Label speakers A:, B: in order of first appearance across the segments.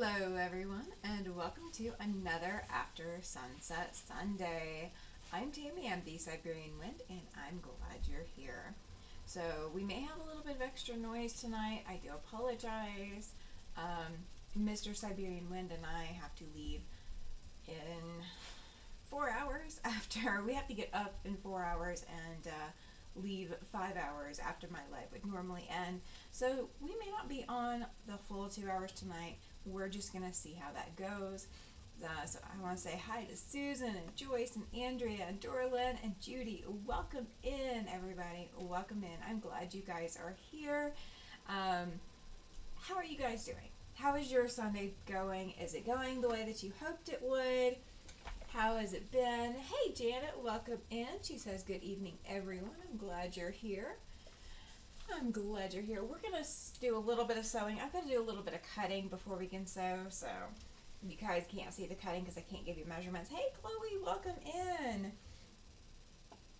A: Hello everyone and welcome to another After Sunset Sunday. I'm Tammy, I'm the Siberian Wind, and I'm glad you're here. So we may have a little bit of extra noise tonight. I do apologize. Mr. Siberian Wind and I have to leave in 4 hours after, we have to get up in 4 hours and leave 5 hours after my live would normally end. So we may not be on the full 2 hours tonight. We're just going to see how that goes. So I want to say hi to Susan and Joyce and Andrea and Dorlyn and Judy. Welcome in, everybody. Welcome in. I'm glad you guys are here. How are you guys doing? How is your Sunday going? Is it going the way that you hoped it would? How has it been? Hey, Janet, welcome in. She says, good evening, everyone. I'm glad you're here. I'm glad you're here. We're going to do a little bit of sewing. I've got to do a little bit of cutting before we can sew, so you guys can't see the cutting because I can't give you measurements. Hey, Chloe, welcome in.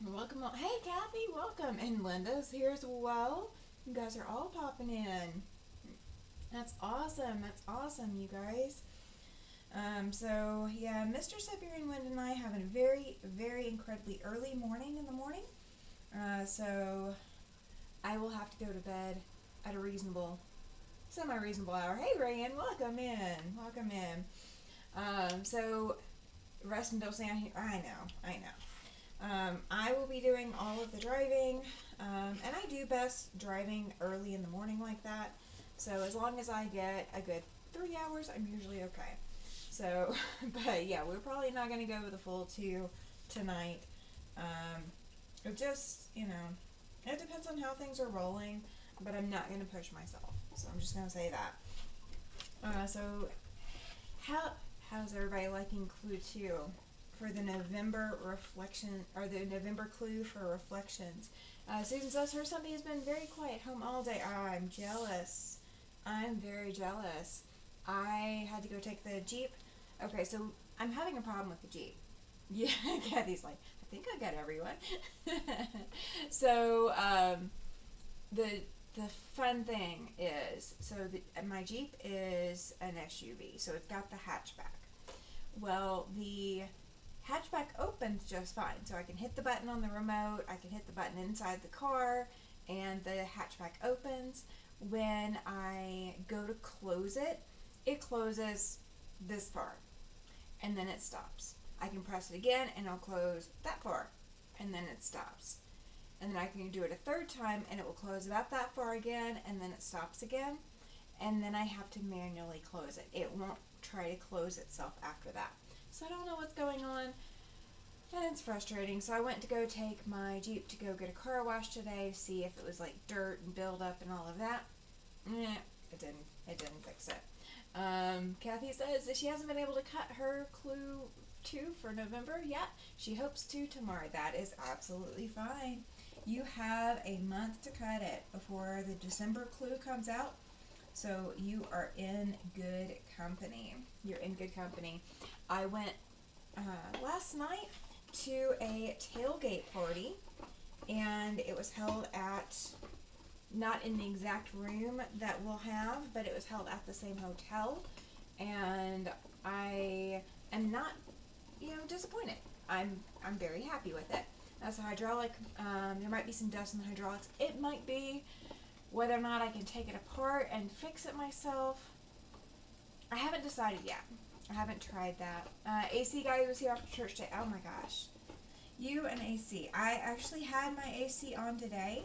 A: Welcome on. Hey, Kathy, welcome. And Linda's here as well. You guys are all popping in. That's awesome. That's awesome, you guys. So yeah, Mr. Siberian Wind and I have a very, very incredibly early morning in the morning. So I will have to go to bed at a reasonable, semi-reasonable hour. Hey, Rayan, welcome in. Welcome in. So rest and don't stand here. I know. I will be doing all of the driving, and I do best driving early in the morning like that. So as long as I get a good 3 hours, I'm usually okay. So, but yeah, we're probably not going to go with the full 2 tonight. It just, it depends on how things are rolling, but I'm not going to push myself. So I'm just going to say that. So how's everybody liking Clue 2 for the November reflection, or the November clue for reflections? Susan says her Sunday has been very quiet, home all day. Oh, I'm jealous. I'm very jealous. I had to go take the Jeep. Okay, so I'm having a problem with the Jeep. Yeah, Kathy's like, I think I got everyone. So, the fun thing is, so my Jeep is an SUV, so it's got the hatchback. Well, the hatchback opens just fine, so I can hit the button on the remote, I can hit the button inside the car, and the hatchback opens. When I go to close it, it closes this far, and then it stops. I can press it again, and it'll close that far, and then it stops. And then I can do it a third time, and it will close about that far again, and then it stops again. And then I have to manually close it. It won't try to close itself after that. So I don't know what's going on, and it's frustrating. So I went to go take my Jeep to go get a car wash today to see if it was like dirt and buildup and all of that. It didn't fix it. Kathy says that she hasn't been able to cut her Clue 2 for November yet. She hopes to tomorrow. That is absolutely fine. You have a month to cut it before the December Clue comes out. So you are in good company. You're in good company. I went last night to a tailgate party, and it was held at, not in the exact room that we'll have, but it was held at the same hotel, and I am not, disappointed. I'm very happy with it. That's a hydraulic. There might be some dust in the hydraulics. It might be. Whether or not I can take it apart and fix it myself, I haven't decided yet. I haven't tried that. AC guy was here after church today. Oh my gosh. You and AC. I actually had my AC on today,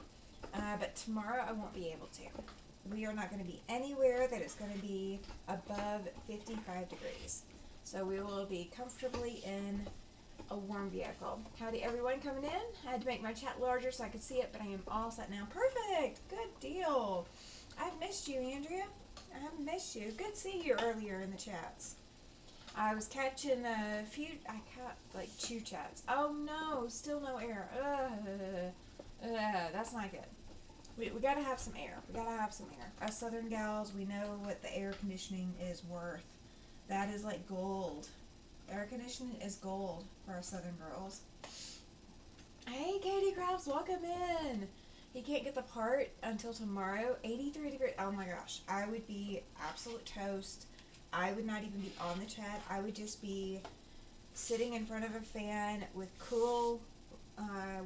A: but tomorrow I won't be able to. We are not going to be anywhere that is going to be above 55 degrees. So we will be comfortably in a warm vehicle. Howdy everyone coming in. I had to make my chat larger so I could see it, but I am all set now. Perfect. Good deal. I've missed you, Andrea. I haven't missed you. Good seeing you earlier in the chats. I was catching a few, I caught like 2 chats. Oh no, still no air. That's not good. We gotta have some air. We gotta have some air. Us Southern gals, we know what the air conditioning is worth. That is like gold. Air conditioning is gold for our Southern girls. Hey, Katie Krabs, welcome in. He can't get the part until tomorrow. 83 degrees. Oh my gosh. I would be absolute toast I would not even be on the chat. I would just be sitting in front of a fan with cool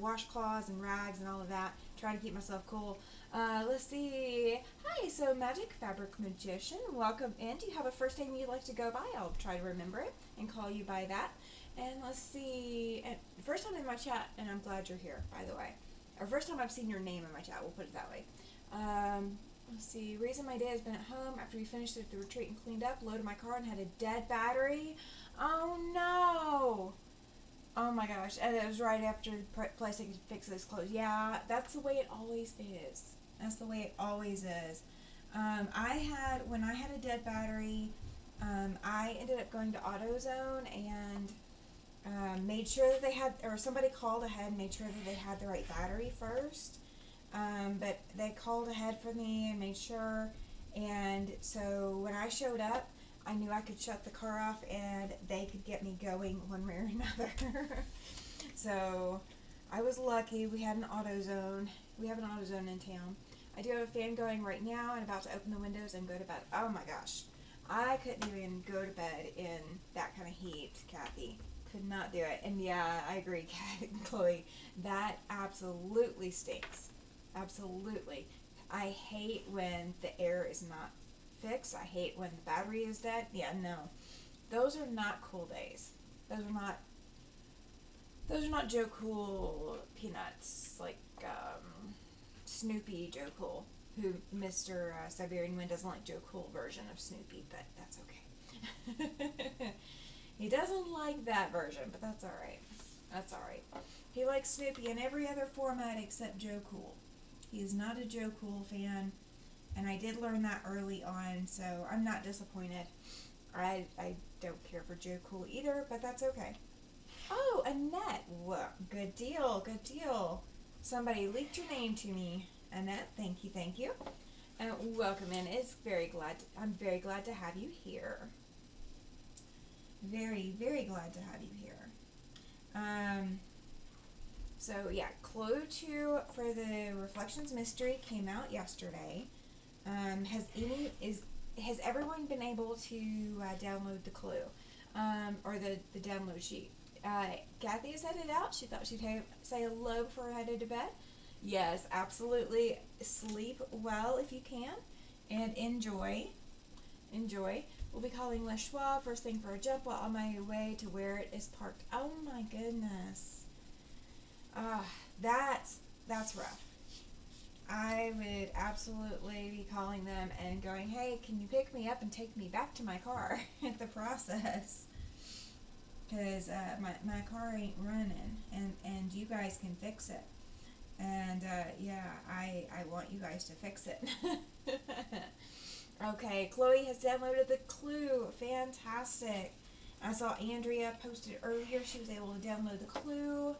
A: washcloths and rags and all of that, trying to keep myself cool. Let's see. Hi, so Magic Fabric Magician, welcome in. Do you have a first name you'd like to go by? I'll try to remember it and call you by that. And let's see. And first time in my chat, and I'm glad you're here, by the way. Or first time I've seen your name in my chat, we'll put it that way. Let's see. Reason my day has been at home after we finished at the retreat and cleaned up, loaded my car and had a dead battery. Oh no! Oh my gosh. And it was right after the place that could fix those clothes. Yeah, that's the way it always is. That's the way it always is. When I had a dead battery, I ended up going to AutoZone and made sure that they had, or somebody called ahead and made sure that they had the right battery first. But they called ahead for me and made sure. And so when I showed up, I knew I could shut the car off and they could get me going one way or another. So I was lucky. We had an AutoZone. We have an AutoZone in town. I do have a fan going right now and about to open the windows and go to bed. Oh my gosh. I couldn't even go to bed in that kind of heat, Kathy. Could not do it. And yeah, I agree, Chloe. That absolutely stinks. Absolutely. I hate when the air is not fixed. I hate when the battery is dead. Yeah, no. Those are not cool days. Those are not Joe Cool peanuts, like Snoopy Joe Cool, who Mr. Siberian Wind doesn't like Joe Cool version of Snoopy, but that's okay. He doesn't like that version, but that's alright. That's alright. He likes Snoopy in every other format except Joe Cool. He is not a Joe Cool fan, and I did learn that early on, so I'm not disappointed. I don't care for Joe Cool either, but that's okay. Oh, Annette. Well, good deal, good deal. Somebody leaked your name to me. Annette, thank you, thank you. And welcome in. I'm very glad to have you here. Very, very glad to have you here. So yeah, Clue 2 for the Reflections Mystery came out yesterday. Has everyone been able to download the Clue, or the download sheet? Kathy has headed out. She thought she'd say hello before headed to bed. Yes, absolutely. Sleep well if you can, and enjoy. Enjoy. We'll be calling Les Schwab first thing for a jump while on my way to where it is parked. Oh my goodness. That's rough. I would absolutely be calling them and going, hey, can you pick me up and take me back to my car at the process? Because my car ain't running, and you guys can fix it. And yeah, I want you guys to fix it. Okay, Chloe has downloaded the Clue. Fantastic. I saw Andrea posted earlier. She was able to download the Clue.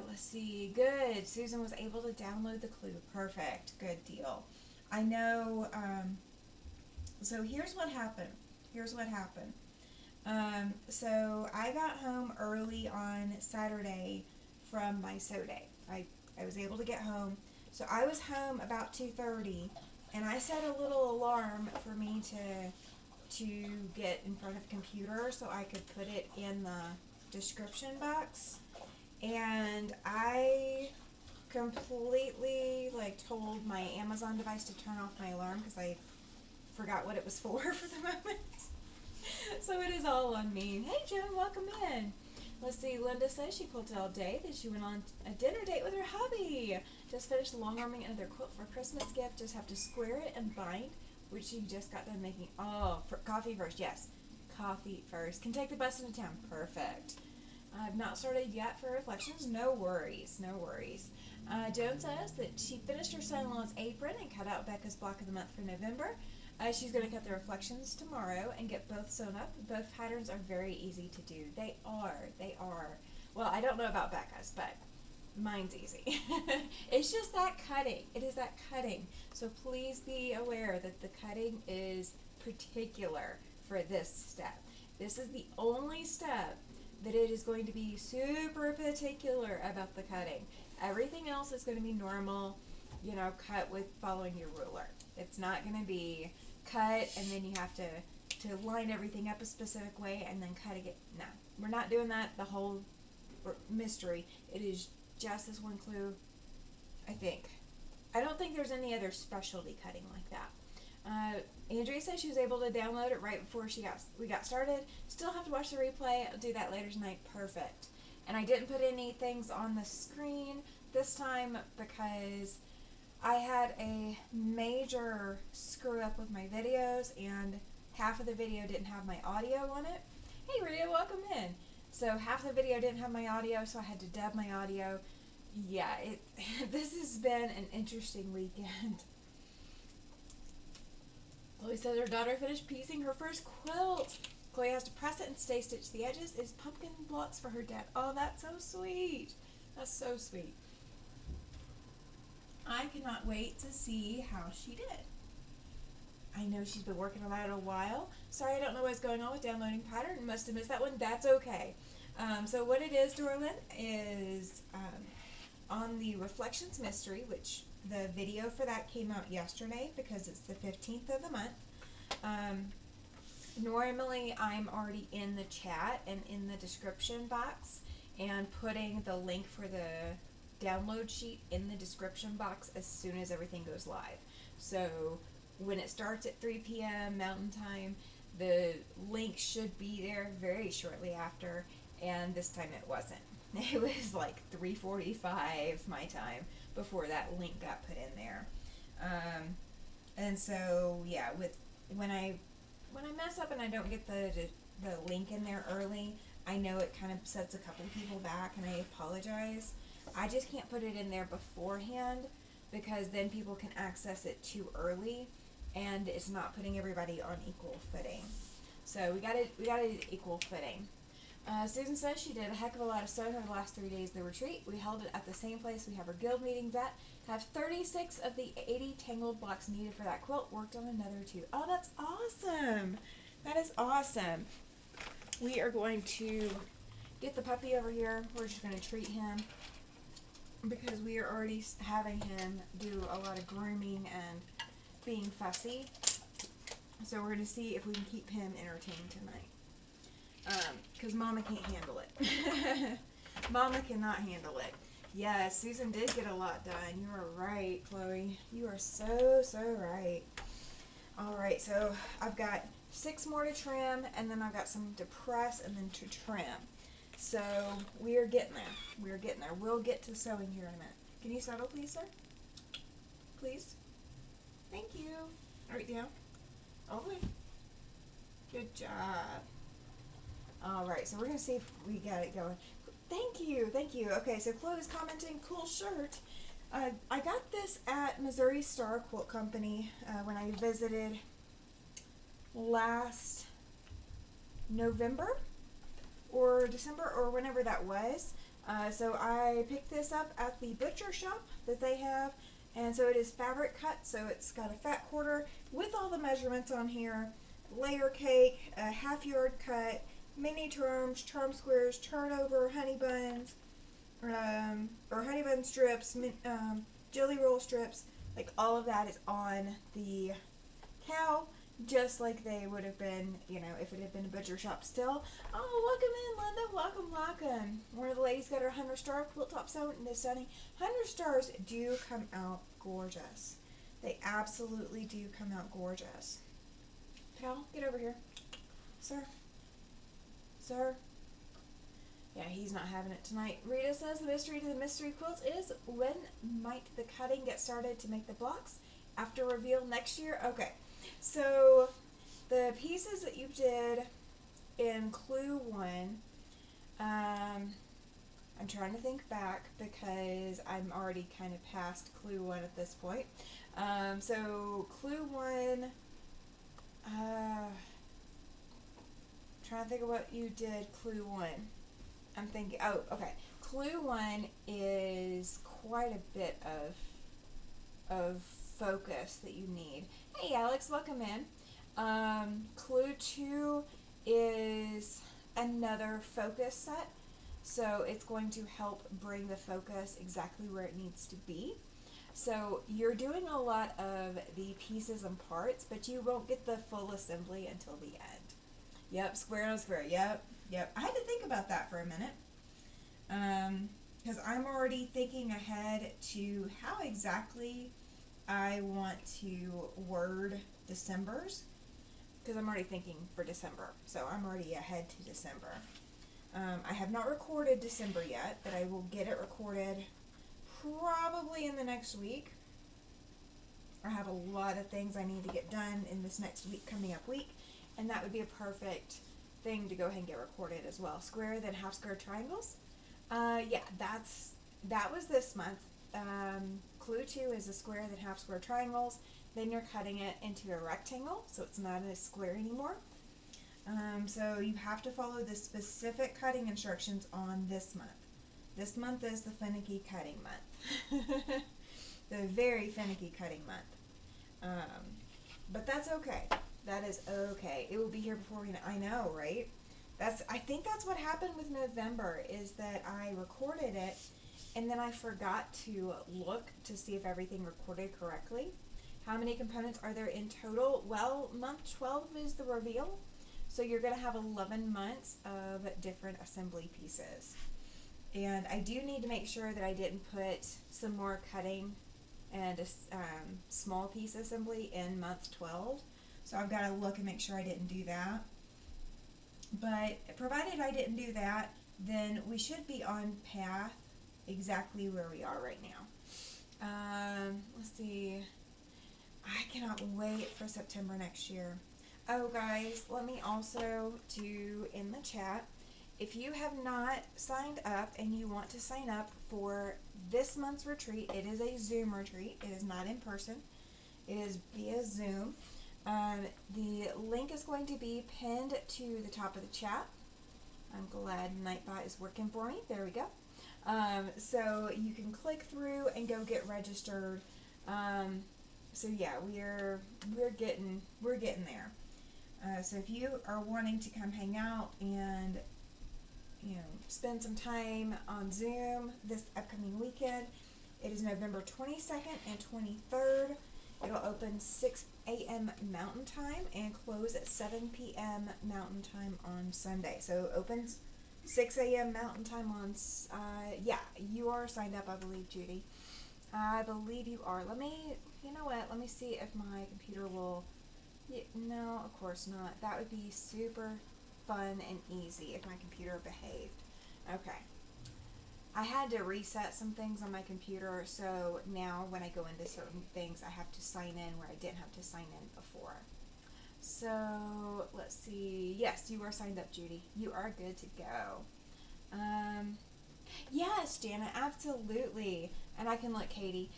A: Let's see. Good. Susan was able to download the Clue. Perfect. Good deal. I know. So here's what happened. So I got home early on Saturday from my sew day. I was able to get home. So I was home about 2:30, and I set a little alarm for me to get in front of the computer so I could put it in the description box. And I completely told my Amazon device to turn off my alarm because I forgot what it was for the moment. So it is all on me. Hey Joan, welcome in. Let's see, Linda says she quilted all day, then she went on a dinner date with her hubby. Just finished long arming another quilt for a Christmas gift. Just have to square it and bind, which she just got done making. Oh, for coffee first, yes. Coffee first. Can take the bus into town. Perfect. I've not started yet for Reflections. No worries, no worries. Joan says that she finished her son-in-law's apron and cut out Becca's block of the month for November. She's going to cut the Reflections tomorrow and get both sewn up. Both patterns are very easy to do. They are. Well, I don't know about Becca's, but mine's easy. It's just that cutting. It is that cutting. So please be aware that the cutting is particular for this step. This is the only step that it is going to be super particular about the cutting. Everything else is going to be normal, cut with following your ruler. It's not going to be cut and then you have to to line everything up a specific way and then cut it. No, we're not doing that the whole mystery. It is just this one clue, I think. I don't think there's any other specialty cutting like that. Andrea said she was able to download it right before we got started. Still have to watch the replay. I'll do that later tonight. Perfect. And I didn't put any things on the screen this time because I had a major screw up with my videos and half of the video didn't have my audio on it. Hey Rita, welcome in. So half the video didn't have my audio, so I had to dub my audio. Yeah, this has been an interesting weekend. Chloe says her daughter finished piecing her first quilt. Chloe has to press it and stay stitch the edges. It's pumpkin blocks for her dad. Oh, that's so sweet. That's so sweet. I cannot wait to see how she did. I know she's been working on that a while. Sorry, I don't know what's going on with downloading pattern. Must have missed that one. That's okay. So what it is, Dorlin, is on the Reflections Mystery, which the video for that came out yesterday because it's the 15th of the month. Normally, I'm already in the chat and in the description box and putting the link for the download sheet in the description box as soon as everything goes live. So when it starts at 3 p.m. Mountain Time, the link should be there very shortly after, and this time it wasn't. It was like 3:45 my time before that link got put in there. And so yeah, when I mess up and I don't get the link in there early, I know it kind of sets a couple people back, and I apologize. I just can't put it in there beforehand because then people can access it too early, and it's not putting everybody on equal footing. So we got it equal footing. Susan says she did a heck of a lot of sewing over the last 3 days of the retreat. We held it at the same place we have our guild meetings at. Have 36 of the 80 tangled blocks needed for that quilt. Worked on another 2. Oh, that's awesome. That is awesome. We are going to get the puppy over here. We're just going to treat him because we are already having him do a lot of grooming and being fussy. So we're going to see if we can keep him entertained tonight. Because Mama can't handle it. Mama cannot handle it. Yes, Susan did get a lot done. You are right, Chloe. You are so, so right. Alright, so I've got 6 more to trim, and then I've got some to press and then to trim. So we are getting there. We are getting there. We'll get to sewing here in a minute. Can you settle, please, sir? Please? Thank you. Right down. All the way. Good job. Alright, so we're going to see if we got it going. Thank you, thank you. Okay, so Chloe's commenting, cool shirt. I got this at Missouri Star Quilt Company when I visited last November or December or whenever that was. So I picked this up at the butcher shop that they have, and so it is fabric cut, so it's got a fat quarter with all the measurements on here, layer cake, a half-yard cut, mini charm squares, turnover, honey buns, or honey bun strips, jelly roll strips, like all of that is on the cow, just like they would have been, you know, if it had been a butcher shop still. Oh, welcome in, Linda, welcome, welcome. One of the ladies got her 100-star quilt top sewn and is sunny. 100 stars do come out gorgeous. They absolutely do come out gorgeous. Pal, get over here. Sir. Sir? Yeah, he's not having it tonight. Rita says the mystery to the mystery quilts is when might the cutting get started to make the blocks? After reveal next year? Okay. So the pieces that you did in Clue 1, I'm trying to think back because I'm already kind of past Clue 1 at this point. So Clue 1, trying to think of what you did Clue 1. I'm thinking, oh, okay. Clue 1 is quite a bit of focus that you need. Hey Alex, welcome in. Clue 2 is another focus set, so it's going to help bring the focus exactly where it needs to be. So you're doing a lot of the pieces and parts, but you won't get the full assembly until the end. Yep, square on square. Yep, yep. I had to think about that for a minute. Because I'm already thinking ahead to how exactly I want to word December's. Because I'm already thinking for December. So I'm already ahead to December. I have not recorded December yet, but I will get it recorded probably in the next week. I have a lot of things I need to get done in this next week, coming up week, and that would be a perfect thing to go ahead and get recorded as well. Square, then half square triangles. Yeah, that was this month. Clue 2 is a square, then half square triangles. Then you're cutting it into a rectangle, so it's not a square anymore. So you have to follow the specific cutting instructions on this month. This month is the finicky cutting month. The very finicky cutting month. But that's okay. That is okay. It will be here before we know. I know, right? I think that's what happened with November, is that I recorded it and then I forgot to look to see if everything recorded correctly. How many components are there in total? Well, month 12 is the reveal. So you're going to have 11 months of different assembly pieces. And I do need to make sure that I didn't put some more cutting and a small piece assembly in month 12. So I've got to look and make sure I didn't do that. But provided I didn't do that, then we should be on path exactly where we are right now. Let's see. I cannot wait for September next year. Oh, guys, let me also do in the chat, if you have not signed up and you want to sign up for this month's retreat, it is a Zoom retreat. It is not in person. It is via Zoom. The link is going to be pinned to the top of the chat. I'm glad Nightbot is working for me. There we go. So you can click through and go get registered. So yeah, we're getting there. So if you are wanting to come hang out and spend some time on Zoom this upcoming weekend, it is November 22nd and 23rd. It'll open 6 a.m. Mountain Time and close at 7 p.m. Mountain Time on Sunday. So it opens 6 a.m. Mountain Time on, yeah, you are signed up, I believe, Judy. I believe you are. You know what, let me see if my computer will, no, of course not. That would be super fun and easy if my computer behaved. Okay. I had to reset some things on my computer, so now when I go into certain things, I have to sign in where I didn't have to sign in before. So, let's see. Yes, you are signed up, Judy. You are good to go. Yes, Jana, absolutely. And I can look, Katie.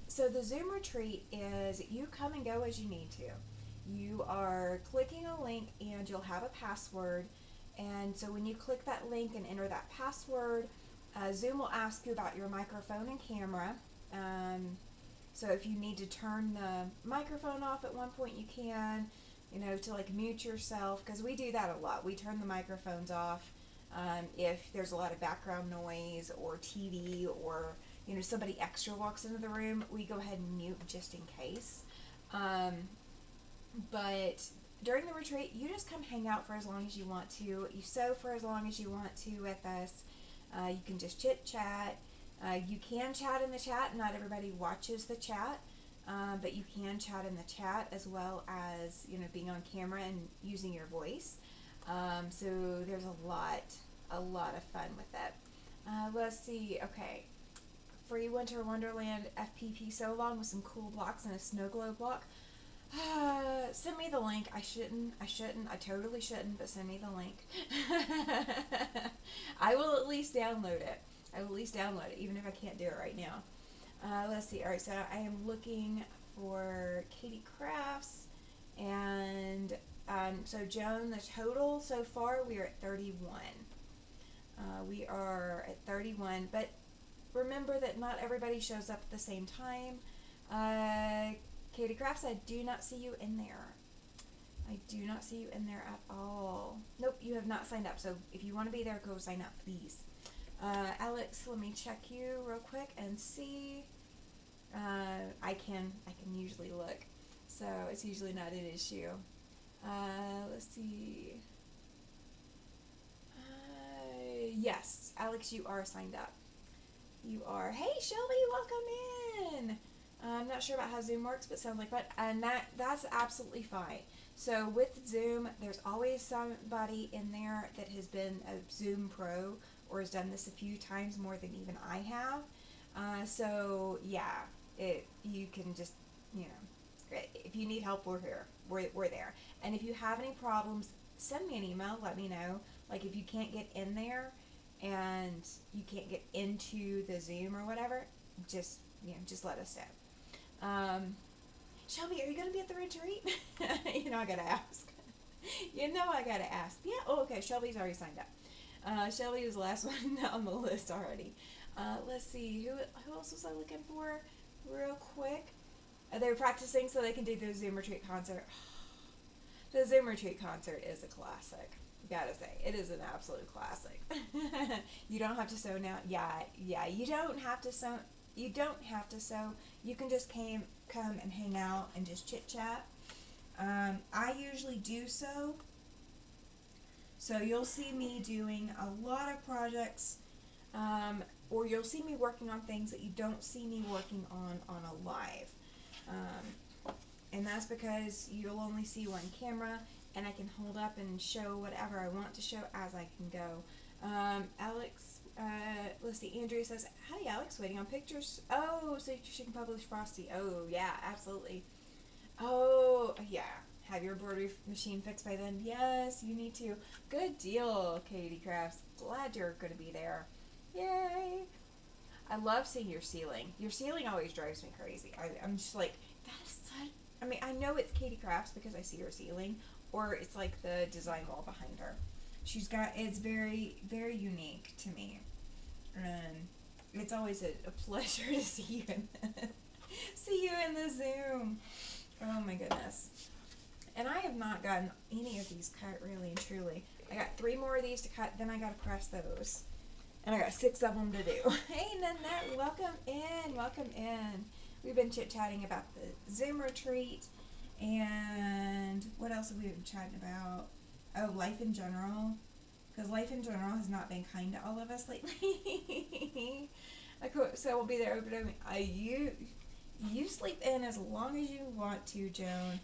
A: So the Zoom retreat is you come and go as you need to. You are clicking a link and you'll have a password. And so when you click that link and enter that password, Zoom will ask you about your microphone and camera. So if you need to turn the microphone off at one point, you can, to like mute yourself, because we do that a lot. We turn the microphones off if there's a lot of background noise or TV or, somebody extra walks into the room, we go ahead and mute just in case. But during the retreat, you just come hang out for as long as you want to. You sew for as long as you want to with us. You can just chit chat. You can chat in the chat. Not everybody watches the chat, but you can chat in the chat as well as being on camera and using your voice. So there's a lot of fun with it. Let's see. Okay, Free Winter Wonderland FPP sew along with some cool blocks and a snow globe block. Send me the link. I totally shouldn't, but send me the link. I will at least download it. Even if I can't do it right now. Let's see. Alright, so I am looking for Katie Crafts, and so Joan, the total so far, we are at 31. We are at 31, but remember that not everybody shows up at the same time. Katie Crafts, I do not see you in there. I do not see you in there at all. Nope, you have not signed up. So if you want to be there, go sign up, please. Alex, let me check you real quick and see. I can usually look, so it's usually not an issue. Let's see. Yes, Alex, you are signed up. You are. Hey, Shelby, welcome in. I'm not sure about how Zoom works, but sounds like fun. And that's absolutely fine. So with Zoom, there's always somebody in there that has been a Zoom pro or has done this a few times more than even I have. So yeah, you can just, you know, if you need help, we're here. We're there. And if you have any problems, send me an email. Let me know. Like if you can't get in there and you can't get into the Zoom or whatever, just just let us know. Shelby, are you gonna be at the retreat? I gotta ask. I gotta ask. Yeah. Oh, okay. Shelby's already signed up. Shelby was the last one on the list already. Let's see. Who else was I looking for? Real quick. They were practicing so they can do the Zoom retreat concert. The Zoom retreat concert is a classic. Gotta say, it is an absolute classic. You don't have to sew now. Yeah. You don't have to sew. You don't have to sew. You can just come and hang out and just chit chat. I usually do sew, so you'll see me doing a lot of projects, or you'll see me working on things that you don't see me working on a live. And that's because you'll only see one camera, and I can hold up and show whatever I want to show as I can go. Alex, let's see, Andrea says, hi Alex, waiting on pictures. Oh, so she can publish Frosty. Oh, yeah, absolutely. Oh, yeah. Have your embroidery machine fixed by then? Yes, you need to. Good deal, Katie Crafts. Glad you're going to be there. Yay. I love seeing your ceiling. Your ceiling always drives me crazy. I'm just like, that is such... I mean, I know it's Katie Crafts because I see her ceiling, or it's like the design wall behind her. It's very, very unique to me. It's always a pleasure to see you in the Zoom. Oh my goodness. And I have not gotten any of these cut, really and truly. I got 3 more of these to cut, then I gotta press those. And I got 6 of them to do. Hey Nanette, welcome in. We've been chit-chatting about the Zoom retreat, and what else have we been chatting about? Oh, life in general. Because life in general has not been kind to all of us lately. So we'll be there open. You sleep in as long as you want to, Joan.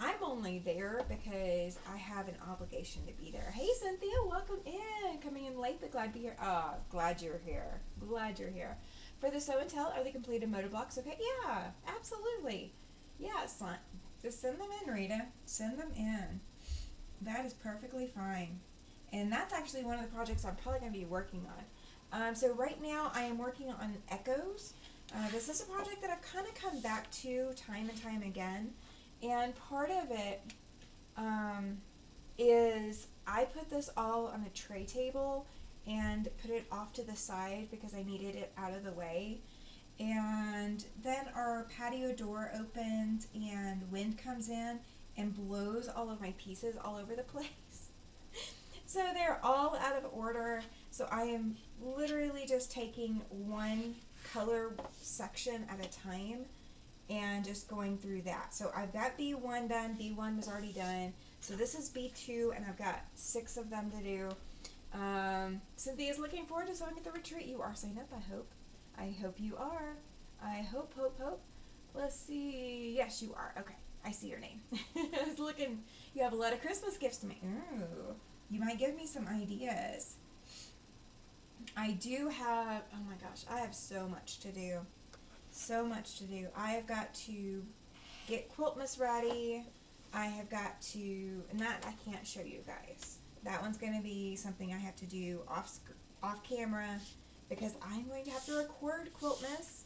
A: I'm only there because I have an obligation to be there. Hey, Cynthia, welcome in. Coming in late, but glad to be here. Glad you're here. Glad you're here. For the show and tell, are they completed motor blocks? Okay, yeah, absolutely. Yeah, just send them in, Rita. Send them in. That is perfectly fine. And that's actually one of the projects I'm probably going to be working on. So right now I am working on echoes. This is a project that I've kind of come back to time and time again. And part of it is I put this all on a tray table and put it off to the side because I needed it out of the way. And then our patio door opens and wind comes in and blows all of my pieces all over the place. So they're all out of order. So I am literally just taking one color section at a time and just going through that. So I've got B1 done. B1 was already done. So this is B2, and I've got 6 of them to do. Cynthia's looking forward to sewing at the retreat. You are signed up, I hope. I hope you are. I hope. Let's see. Yes, you are. Okay. I see your name. I was looking. You have a lot of Christmas gifts to me. Ooh. You might give me some ideas. I do have, oh my gosh, I have so much to do. So much to do. I have got to get Quiltmas ready. I have got to, and that I can't show you guys. That one's going to be something I have to do off camera because I'm going to have to record Quiltmas.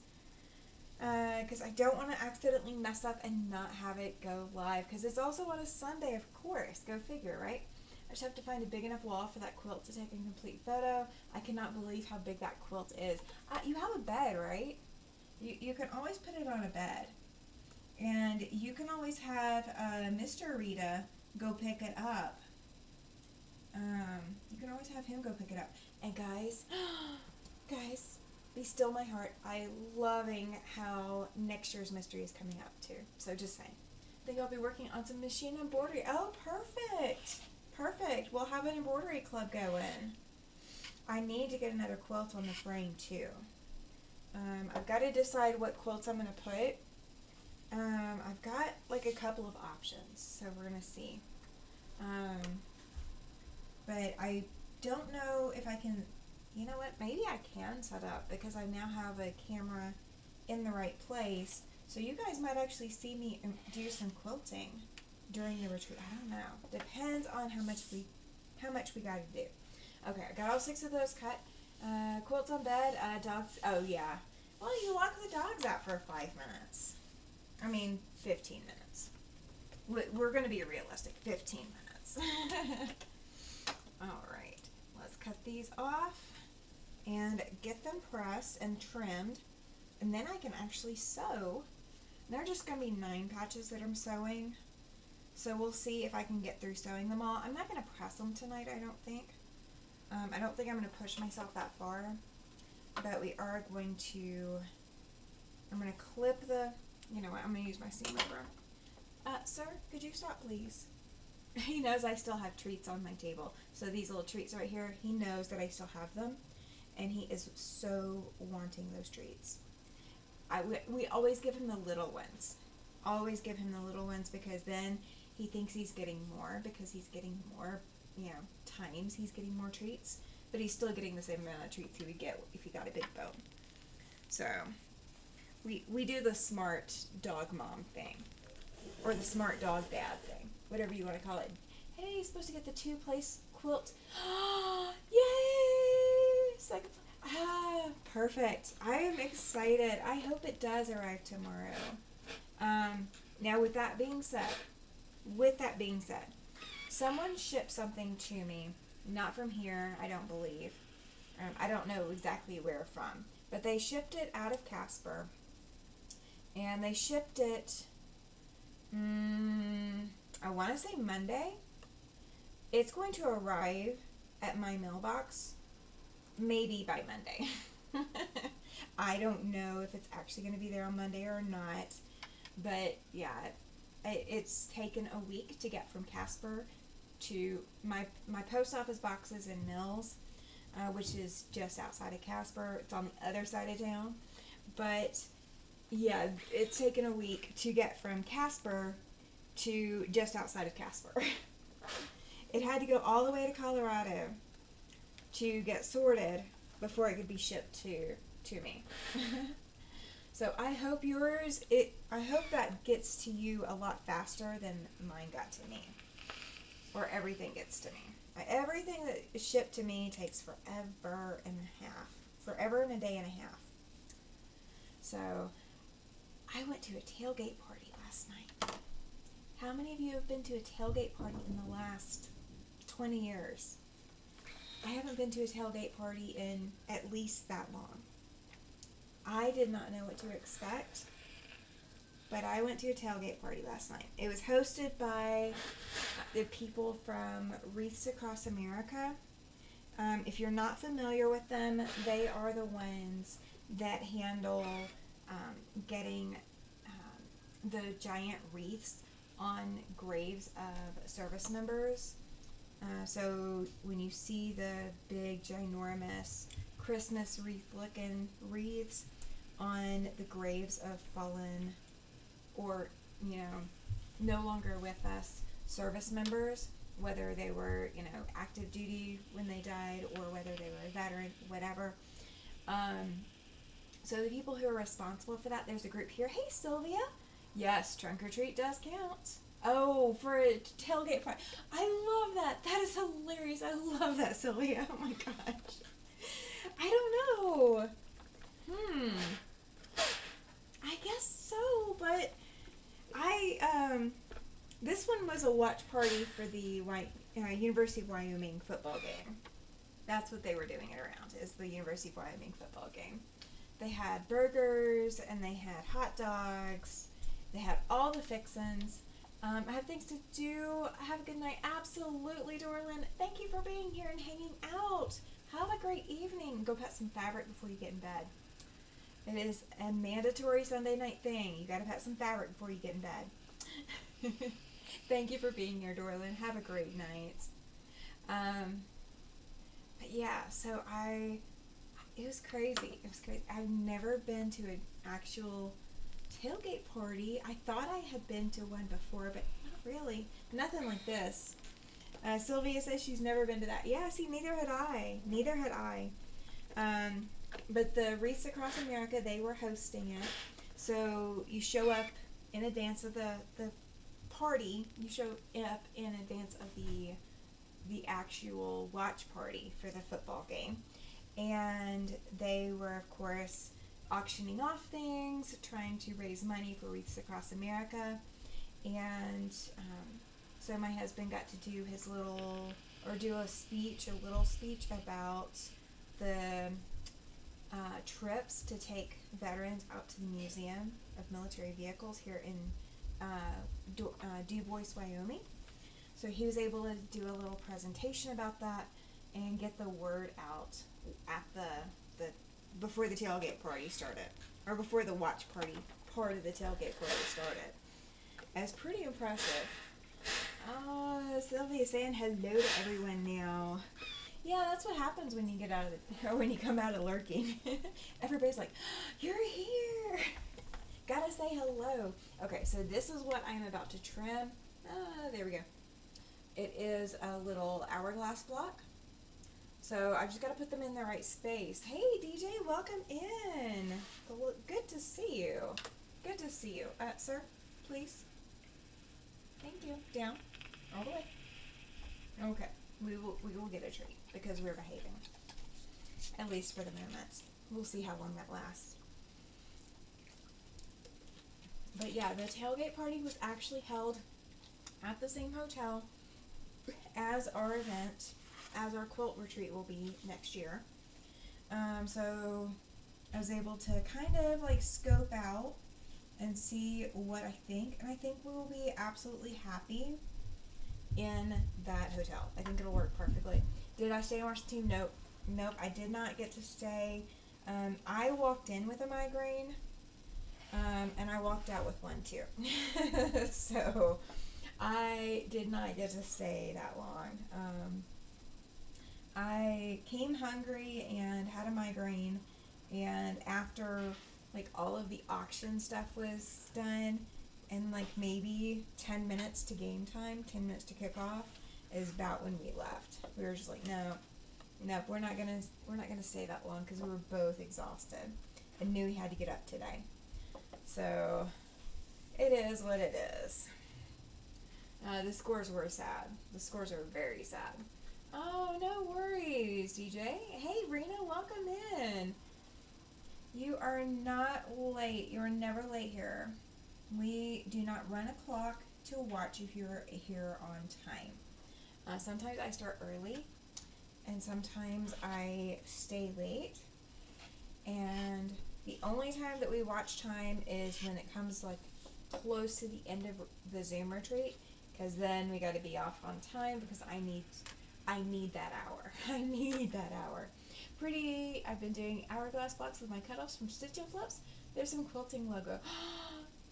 A: Because I don't want to accidentally mess up and not have it go live. Because it's also on a Sunday, of course. Go figure, right? I just have to find a big enough wall for that quilt to take a complete photo. I cannot believe how big that quilt is. You have a bed, right? You can always put it on a bed. And you can always have Mr. Rita go pick it up. You can always have him go pick it up. And guys, Be still my heart. I'm loving how next year's mystery is coming up too. So just saying. I think I'll be working on some machine embroidery. Oh, perfect. Perfect. We'll have an embroidery club going. I need to get another quilt on the frame too. I've got to decide what quilts I'm going to put. I've got like a couple of options, so we're going to see. But I don't know if I can, you know what, maybe I can set up because I now have a camera in the right place. So you guys might actually see me do some quilting during the retreat. I don't know. Depends on how much we got to do. Okay, I got all 6 of those cut. Quilts on bed, dogs. Oh yeah. Well, you lock the dogs out for 5 minutes. I mean, 15 minutes. We're going to be realistic. 15 minutes. All right. Let's cut these off and get them pressed and trimmed. And then I can actually sew. They're just going to be 9 patches that I'm sewing. So we'll see if I can get through sewing them all. I'm not going to press them tonight, I don't think. I don't think I'm going to push myself that far. But we are going to, I'm going to clip the, you know what, I'm going to use my seam ripper. Sir, could you stop, please? He knows I still have treats on my table. So these little treats right here, he knows that I still have them. And he is so wanting those treats. We always give him the little ones. Always give him the little ones because then he thinks he's getting more because he's getting more, you know, times he's getting more treats. But he's still getting the same amount of treats he would get if he got a big bone. So we do the smart dog mom thing. Or the smart dog dad thing. Whatever you want to call it. Hey, you're supposed to get the 2-place quilt. Yay! Second. Perfect. I am excited. I hope it does arrive tomorrow. Now with that being said, someone shipped something to me, not from here, I don't believe. I don't know exactly where from, but they shipped it out of Casper, and they shipped it, I want to say Monday. It's going to arrive at my mailbox maybe by Monday. I don't know if it's actually going to be there on Monday or not, but yeah, it's taken a week to get from Casper to my post office boxes in Mills, which is just outside of Casper. It's on the other side of town, but yeah, it's taken a week to get from Casper to just outside of Casper. It had to go all the way to Colorado to get sorted before it could be shipped to me. So I hope I hope that gets to you a lot faster than mine got to me. Or everything gets to me. Everything that is shipped to me takes forever and a half. Forever and a day and a half. So I went to a tailgate party last night. How many of you have been to a tailgate party in the last 20 years? I haven't been to a tailgate party in at least that long. I did not know what to expect, but I went to a tailgate party last night. It was hosted by the people from Wreaths Across America. If you're not familiar with them, they are the ones that handle getting the giant wreaths on graves of service members. So when you see the big, ginormous Christmas wreath-looking wreaths on the graves of fallen or, you know, no longer with us service members, whether they were, you know, active duty when they died or whether they were a veteran, whatever. So the people who are responsible for that, there's a group here. Hey, Sylvia. Yes, trunk or treat does count. Oh, for a tailgate party. I love that. That is hilarious. I love that, Sylvia. Oh my gosh. I don't know. I guess so, but this one was a watch party for the University of Wyoming football game. That's what they were doing it around, is the University of Wyoming football game. They had burgers, and they had hot dogs. They had all the fixins. I have things to do. Have a good night. Absolutely, Dorlin. Thank you for being here and hanging out. Have a great evening. Go cut some fabric before you get in bed. It is a mandatory Sunday night thing. You gotta pat some fabric before you get in bed. Thank you for being here, Dorlin. Have a great night. But yeah, so it was crazy. It was crazy. I've never been to an actual tailgate party. I thought I had been to one before, but not really. Nothing like this. Sylvia says she's never been to that. Yeah, see, neither had I. Neither had I. But the Wreaths Across America, they were hosting it. So you show up in advance of the party. You show up in advance of the actual watch party for the football game. And they were, of course, auctioning off things, trying to raise money for Wreaths Across America. And so my husband got to do a little speech about the trips to take veterans out to the Museum of Military Vehicles here in Du Bois, Wyoming. So he was able to do a little presentation about that and get the word out at the before the tailgate party started, or before the watch party part of the tailgate party started. That's pretty impressive. Sylvia saying hello to everyone now. Yeah, that's what happens when you get out of or when you come out of lurking. Everybody's like, "You're here." Gotta say hello. Okay, so this is what I'm about to trim. There we go. It is a little hourglass block. So I've just got to put them in the right space. Hey, DJ, welcome in. Good to see you. Good to see you. Sir, please. Thank you. Down. All the way. Okay. We will get a treat because we're behaving. At least for the moment. We'll see how long that lasts. But yeah, the tailgate party was actually held at the same hotel as our event, as our quilt retreat will be next year. So I was able to kind of like scope out and see what I think, and I think we will be absolutely happy in that hotel. I think it'll work perfectly. Did I stay and watch the team? Nope, I did not get to stay. I walked in with a migraine, and I walked out with one too. So I did not get to stay that long. I came hungry and had a migraine, and after like all of the auction stuff was done, and like maybe 10 minutes to game time, 10 minutes to kick off, is about when we left. We were just like, no, we're not gonna stay that long because we were both exhausted and knew we had to get up today. So it is what it is. The scores were sad. The scores are very sad. Oh, no worries, DJ. Hey, Rena, welcome in. You are not late. You are never late here. We do not run a clock to watch if you're here on time. Sometimes I start early, and sometimes I stay late. And the only time that we watch time is when it comes like close to the end of the Zoom retreat, because then we got to be off on time because I need that hour. I need that hour. I've been doing hourglass blocks with my cutoffs from Stitch and Flips. There's some quilting logo.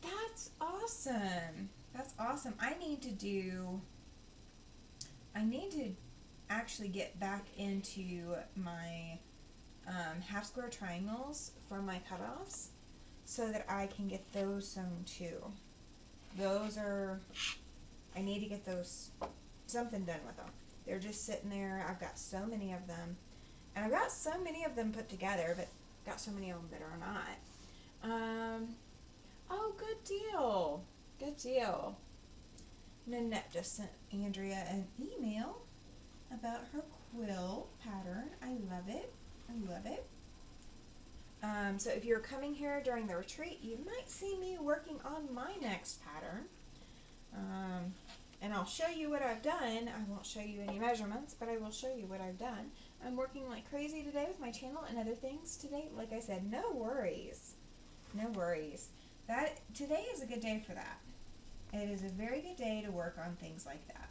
A: That's awesome. That's awesome. I need to actually get back into my half square triangles from my cutoffs so that I can get those sewn too. I need to get something done with them. They're just sitting there. I've got so many of them. And I've got so many of them put together, but I've got so many of them that are not. Oh, good deal. Good deal. Nanette just sent Andrea an email about her quill pattern. I love it. I love it. So if you're coming here during the retreat, you might see me working on my next pattern. And I'll show you what I've done. I won't show you any measurements, but I will show you what I've done. I'm working like crazy today with my channel and other things today. Like I said, no worries. No worries. Today is a good day for that. It is a very good day to work on things like that.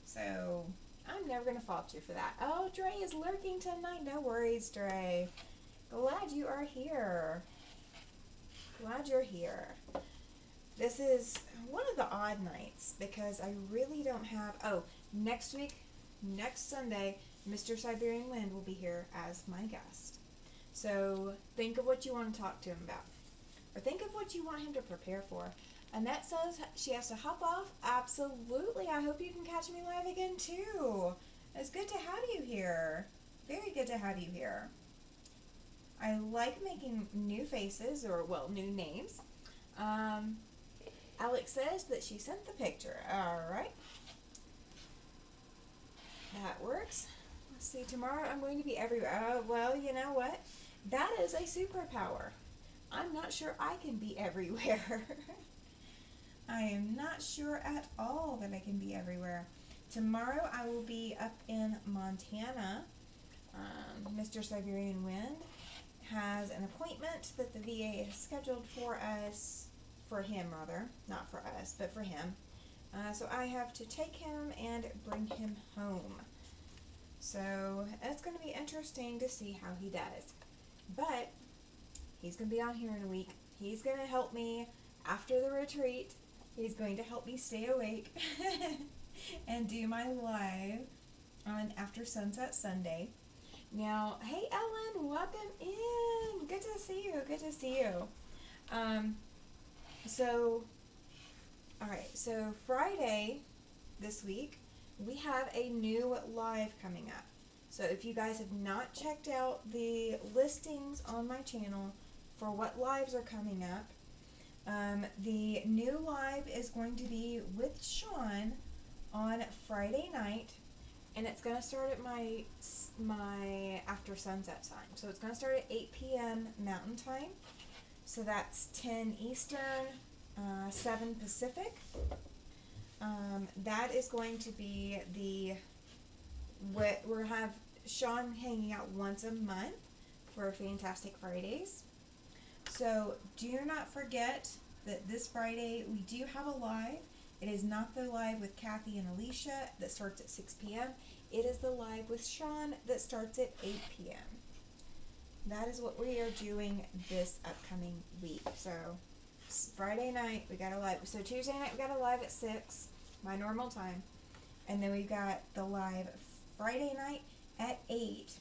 A: So I'm never going to fault you for that. Oh, Dre is lurking tonight. No worries, Dre. Glad you are here. glad you're here. This is one of the odd nights because I really don't have, next week, next Sunday, Mr. Siberian Wind will be here as my guest. So think of what you want to talk to him about. Or think of what you want him to prepare for. Annette says she has to hop off. Absolutely. I hope you can catch me live again too. It's good to have you here. Very good to have you here. I like making new faces, or well, new names. Alex says that she sent the picture. Alright. That works. Let's see, tomorrow I'm going to be everywhere. Well, you know what? That is a superpower. I'm not sure I can be everywhere. I am not sure at all that I can be everywhere. Tomorrow I will be up in Montana. Mr. Siberian Wind has an appointment that the VA has scheduled for us, for him rather, not for us, but for him. So I have to take him and bring him home. So it's going to be interesting to see how he does. But he's going to be on here in a week. He's going to help me after the retreat. He's going to help me stay awake and do my live on After Sunset Sunday. Now, hey Ellen, welcome in. Good to see you. Good to see you. So Friday this week, we have a new live coming up. So if you guys have not checked out the listings on my channel for what lives are coming up, the new live is going to be with Sean on Friday night, and it's going to start at my after sunset time. So it's going to start at 8 p.m. Mountain Time. So that's 10 Eastern, 7 Pacific. That is going to be we're going to have Sean hanging out once a month for Fantastic Fridays. So do not forget that this Friday we do have a live. It is not the live with Kathy and Alicia that starts at 6 p.m. It is the live with Sean that starts at 8 p.m. That is what we are doing this upcoming week. So Friday night we got a live. So Tuesday night we got a live at 6, my normal time. And then we've got the live Friday night at 8.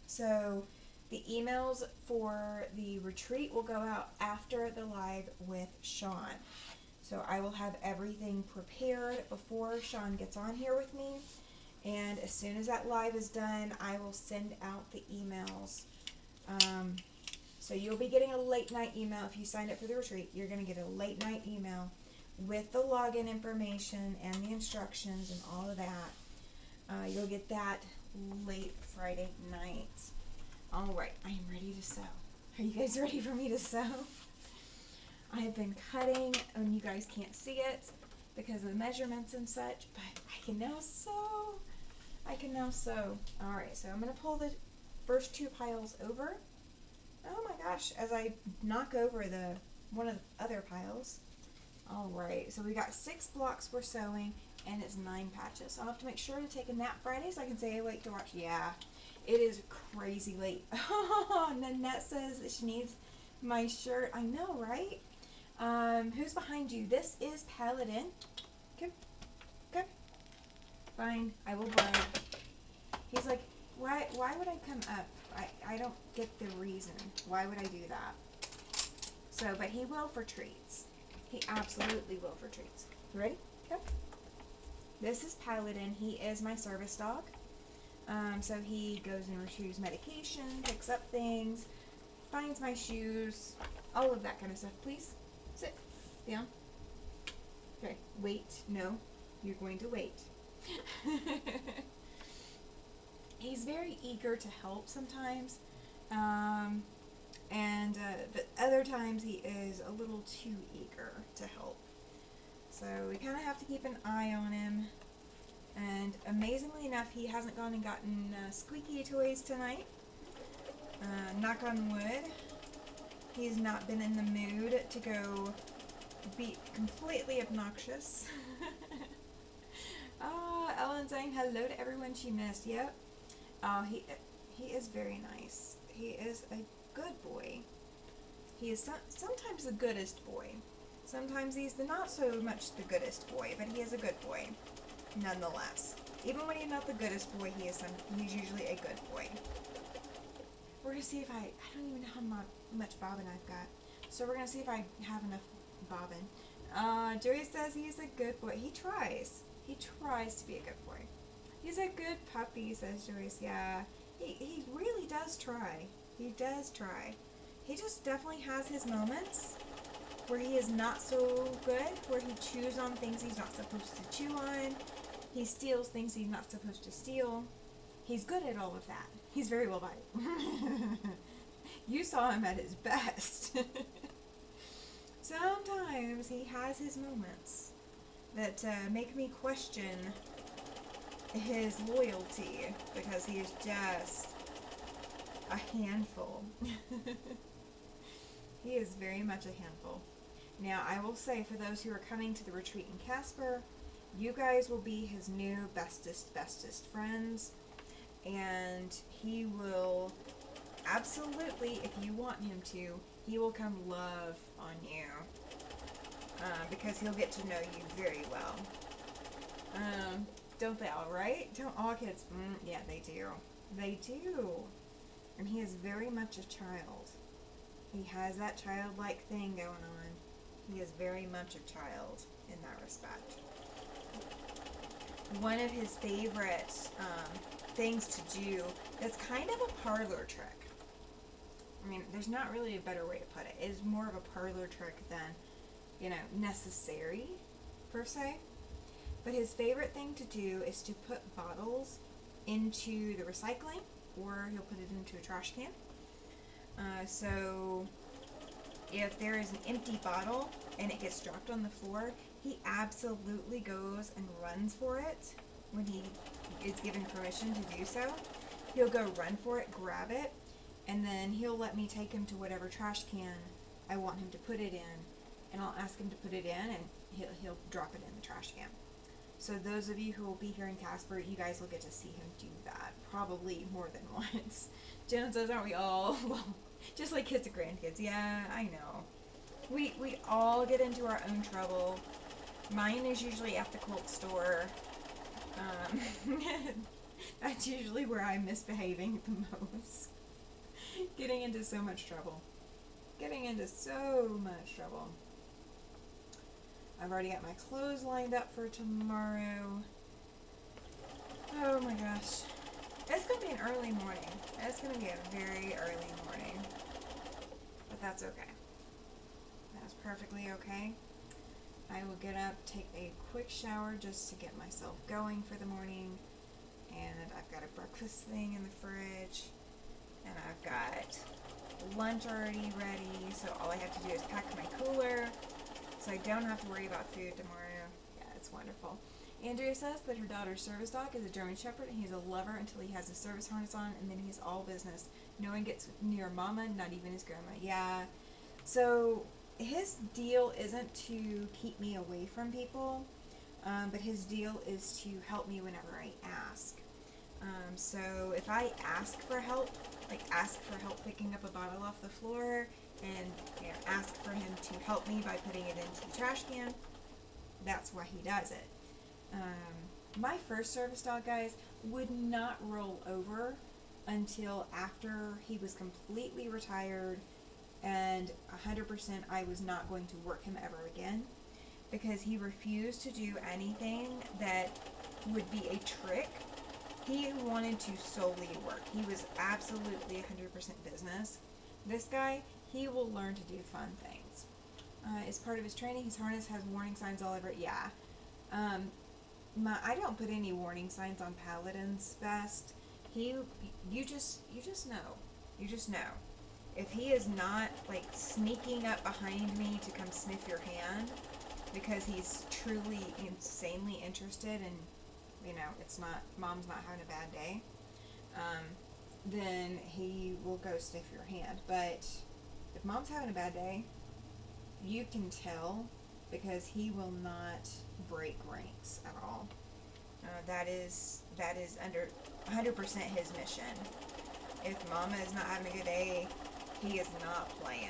A: So the emails for the retreat will go out after the live with Sean. So I will have everything prepared before Sean gets on here with me. And as soon as that live is done, I will send out the emails. So you'll be getting a late night email. If you signed up for the retreat, you're going to get a late night email with the login information and the instructions and all of that. You'll get that late Friday night. All right, I am ready to sew. Are you guys ready for me to sew? I have been cutting, and you guys can't see it because of the measurements and such, but I can now sew. I can now sew. All right, so I'm going to pull the first 2 piles over. Oh my gosh, as I knock over one of the other piles. All right, so we got 6 blocks we're sewing, and it's 9 patches. So I'll have to make sure to take a nap Friday so I can stay awake to watch. Yeah, it is crazy late. Nanette says that she needs my shirt. I know, right? Who's behind you? This is Paladin. Come. Fine, I will bribe. He's like, why would I come up? I don't get the reason. Why would I do that? So, but he will for treats. He absolutely will for treats. You ready? Come. This is Paladin. He is my service dog. So he goes and retrieves medication, picks up things, finds my shoes, all of that kind of stuff. Please, sit down. Okay, wait. No, you're going to wait. He's very eager to help sometimes, but other times he is a little too eager to help. So we kind of have to keep an eye on him. And amazingly enough, he hasn't gone and gotten squeaky toys tonight. Knock on wood. He's not been in the mood to go be completely obnoxious. Ellen saying hello to everyone she missed. Yep. He is very nice. He is a good boy. He is sometimes the goodest boy. Sometimes he's the not so much the goodest boy, but he is a good boy, nonetheless. Even when he's not the goodest boy, he's usually a good boy. We're going to see if I don't even know how much bobbin I've got. So we're going to see if I have enough bobbin. Joey says he's a good boy. He tries. He tries to be a good boy. He's a good puppy, says Joyce. Yeah, he really does try. He does try. He just definitely has his moments where he is not so good, where he chews on things he's not supposed to chew on. He steals things he's not supposed to steal. He's good at all of that. He's very well bodied. You saw him at his best. Sometimes he has his moments that make me question his loyalty, because he is just a handful. He is very much a handful. Now, I will say, for those who are coming to the retreat in Casper, you guys will be his new bestest friends, and he will absolutely, if you want him to, he will come love on you, because he'll get to know you very well. Don't they all, right? Don't all kids? Yeah, they do. They do. And he is very much a child. He has that childlike thing going on. He is very much a child in that respect. One of his favorite things to do, that's kind of a parlor trick. I mean, there's not really a better way to put it. It is more of a parlor trick than, necessary, per se. But his favorite thing to do is to put bottles into the recycling, or he'll put it into a trash can. So if there is an empty bottle and it gets dropped on the floor, he absolutely goes and runs for it when he is given permission to do so. He'll go run for it, grab it, and then he'll let me take him to whatever trash can I want him to put it in, and I'll ask him to put it in, and he'll drop it in the trash can. So those of you who will be here in Casper, you guys will get to see him do that, probably more than once. Jen says, aren't we all? Well, just like kids and grandkids. Yeah, I know. We all get into our own trouble. Mine is usually at the quilt store. That's usually where I'm misbehaving the most. Getting into so much trouble. Getting into so much trouble. I've already got my clothes lined up for tomorrow. Oh my gosh. It's going to be an early morning. It's going to be a very early morning. But that's okay. That's perfectly okay. I will get up, take a quick shower just to get myself going for the morning. And I've got a breakfast thing in the fridge. And I've got lunch already ready. So all I have to do is pack my cooler, so I don't have to worry about food tomorrow. Yeah, it's wonderful. Andrea says that her daughter's service dog is a German Shepherd, and he's a lover until he has a service harness on, and then he's all business. No one gets near Mama, not even his grandma. Yeah. So his deal isn't to keep me away from people, but his deal is to help me whenever I ask. So if I ask for help, like ask for help picking up a bottle off the floor, and ask for him to help me by putting it into the trash can, that's why he does it. My first service dog, guys, would not roll over until after he was completely retired, and 100% I was not going to work him ever again, because he refused to do anything that would be a trick. He wanted to solely work. He was absolutely 100% business. This guy, he will learn to do fun things. As part of his training, his harness has warning signs all over it. Yeah. I don't put any warning signs on Paladin's vest. You just know. You just know. If he is not like sneaking up behind me to come sniff your hand because he's truly insanely interested and Mom's not having a bad day, then he will go sniff your hand. But if Mom's having a bad day, you can tell, because he will not break ranks at all. That is under 100% his mission. If Mama is not having a good day, he is not playing.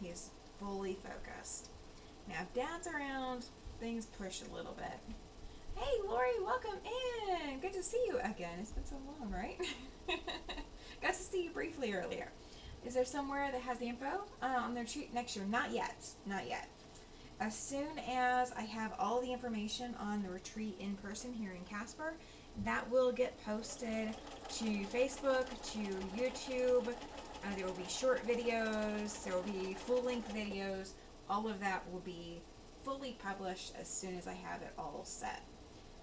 A: He's fully focused. Now, if Dad's around, things push a little bit. Hey, Lori, welcome in. Good to see you again. It's been so long, right? Got to see you briefly earlier. Is there somewhere that has the info on the retreat next year? Not yet. Not yet. As soon as I have all the information on the retreat in person here in Casper, that will get posted to Facebook, to YouTube. There will be short videos, there will be full-length videos. All of that will be fully published as soon as I have it all set.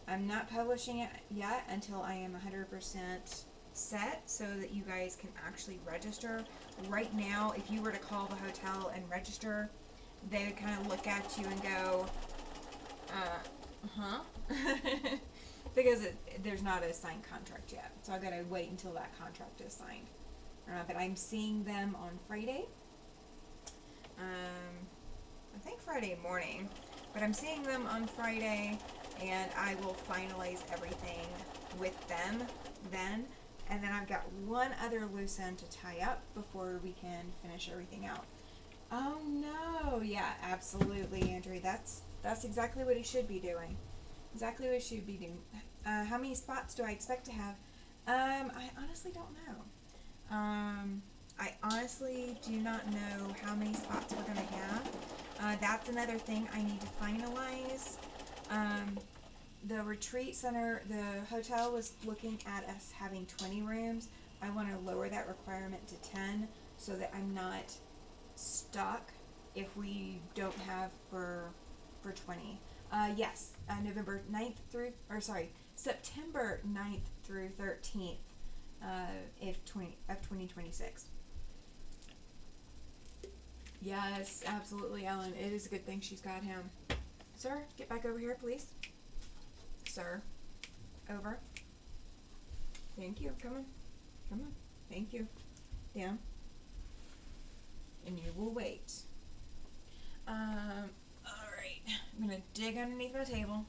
A: I'm not publishing it yet until I am 100% set so that you guys can actually register. Right now, if you were to call the hotel and register, they would kind of look at you and go, because there's not a signed contract yet. So I've got to wait until that contract is signed. But I'm seeing them on Friday. I think Friday morning. But I'm seeing them on Friday, and I will finalize everything with them then. And then I've got one other loose end to tie up before we can finish everything out. Oh no, yeah, absolutely, Andrew. That's exactly what he should be doing. Exactly what he should be doing. How many spots do I expect to have? I honestly don't know. I honestly do not know how many spots we're going to have. That's another thing I need to finalize. The retreat center, the hotel was looking at us having 20 rooms. I want to lower that requirement to 10 so that I'm not stuck if we don't have for 20. Yes, September 9th through 13th of 2026. Yes, absolutely, Ellen. It is a good thing she's got him. Sir, get back over here, please. Sir, over. Thank you. Come on. Come on. Thank you. Down. And you will wait. Alright. I'm going to dig underneath my table.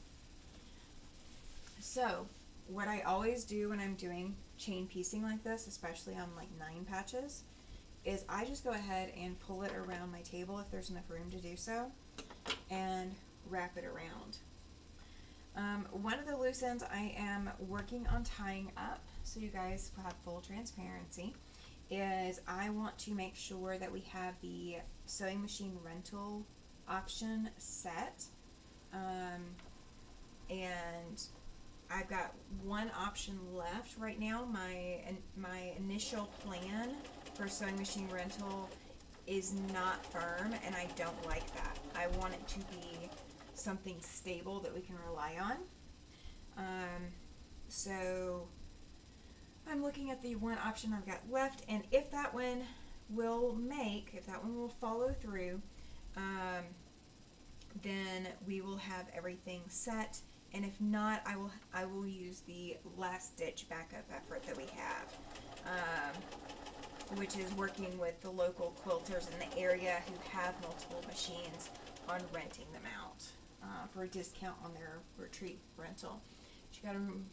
A: So, what I always do when I'm doing chain piecing like this, especially on like 9 patches, is I just go ahead and pull it around my table if there's enough room to do so, and wrap it around. One of the loose ends I am working on tying up, so you guys will have full transparency, is I want to make sure that we have the sewing machine rental option set, and I've got one option left right now. My initial plan for sewing machine rental is not firm, and I don't like that. I want it to be something stable that we can rely on. So I'm looking at the one option I've got left, and if that one will follow through, then we will have everything set. And if not, I will use the last ditch backup effort that we have, which is working with the local quilters in the area who have multiple machines on renting them out for a discount on their retreat rental. She got him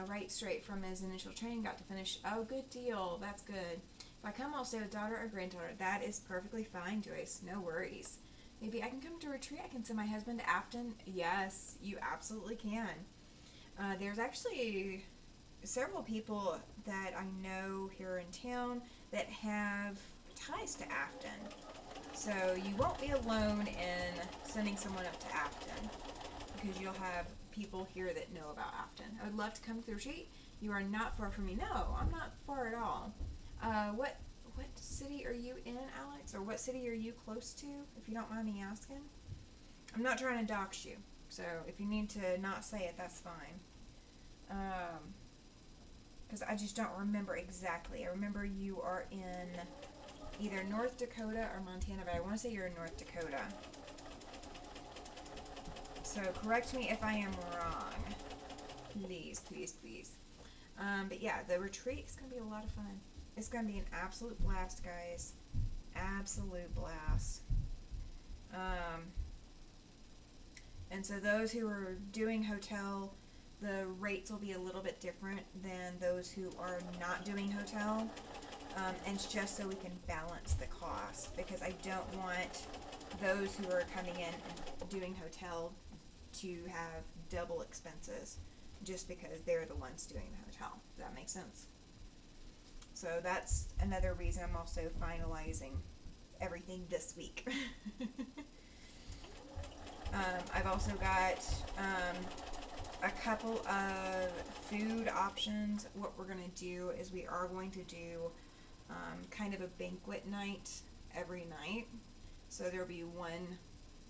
A: right straight from his initial training, got to finish. Oh, good deal. That's good. If I come, I'll stay with daughter or granddaughter. That is perfectly fine, Joyce. No worries. Maybe I can come to retreat. I can send my husband to Afton. Yes, you absolutely can. There's actually several people that I know here in town that have ties to Afton. So you won't be alone in sending someone up to Afton, because you'll have people here that know about Afton. I would love to come to the retreat. You are not far from me. No, I'm not far at all. What city are you in, Alex? Or what city are you close to, if you don't mind me asking? I'm not trying to dox you, so if you need to not say it, that's fine. Because I just don't remember exactly. I remember you are in either North Dakota or Montana, but I want to say you're in North Dakota. So correct me if I am wrong. Please, please, please. But yeah, the retreat is going to be a lot of fun. It's going to be an absolute blast, guys. Absolute blast. And so those who are doing hotel, the rates will be a little bit different than those who are not doing hotel. and it's just so we can balance the cost, because I don't want those who are coming in and doing hotel to have double expenses just because they're the ones doing the hotel. Does that make sense? So that's another reason I'm also finalizing everything this week. I've also got a couple of food options. What we're going to do is we are going to do kind of a banquet night every night. So there'll be one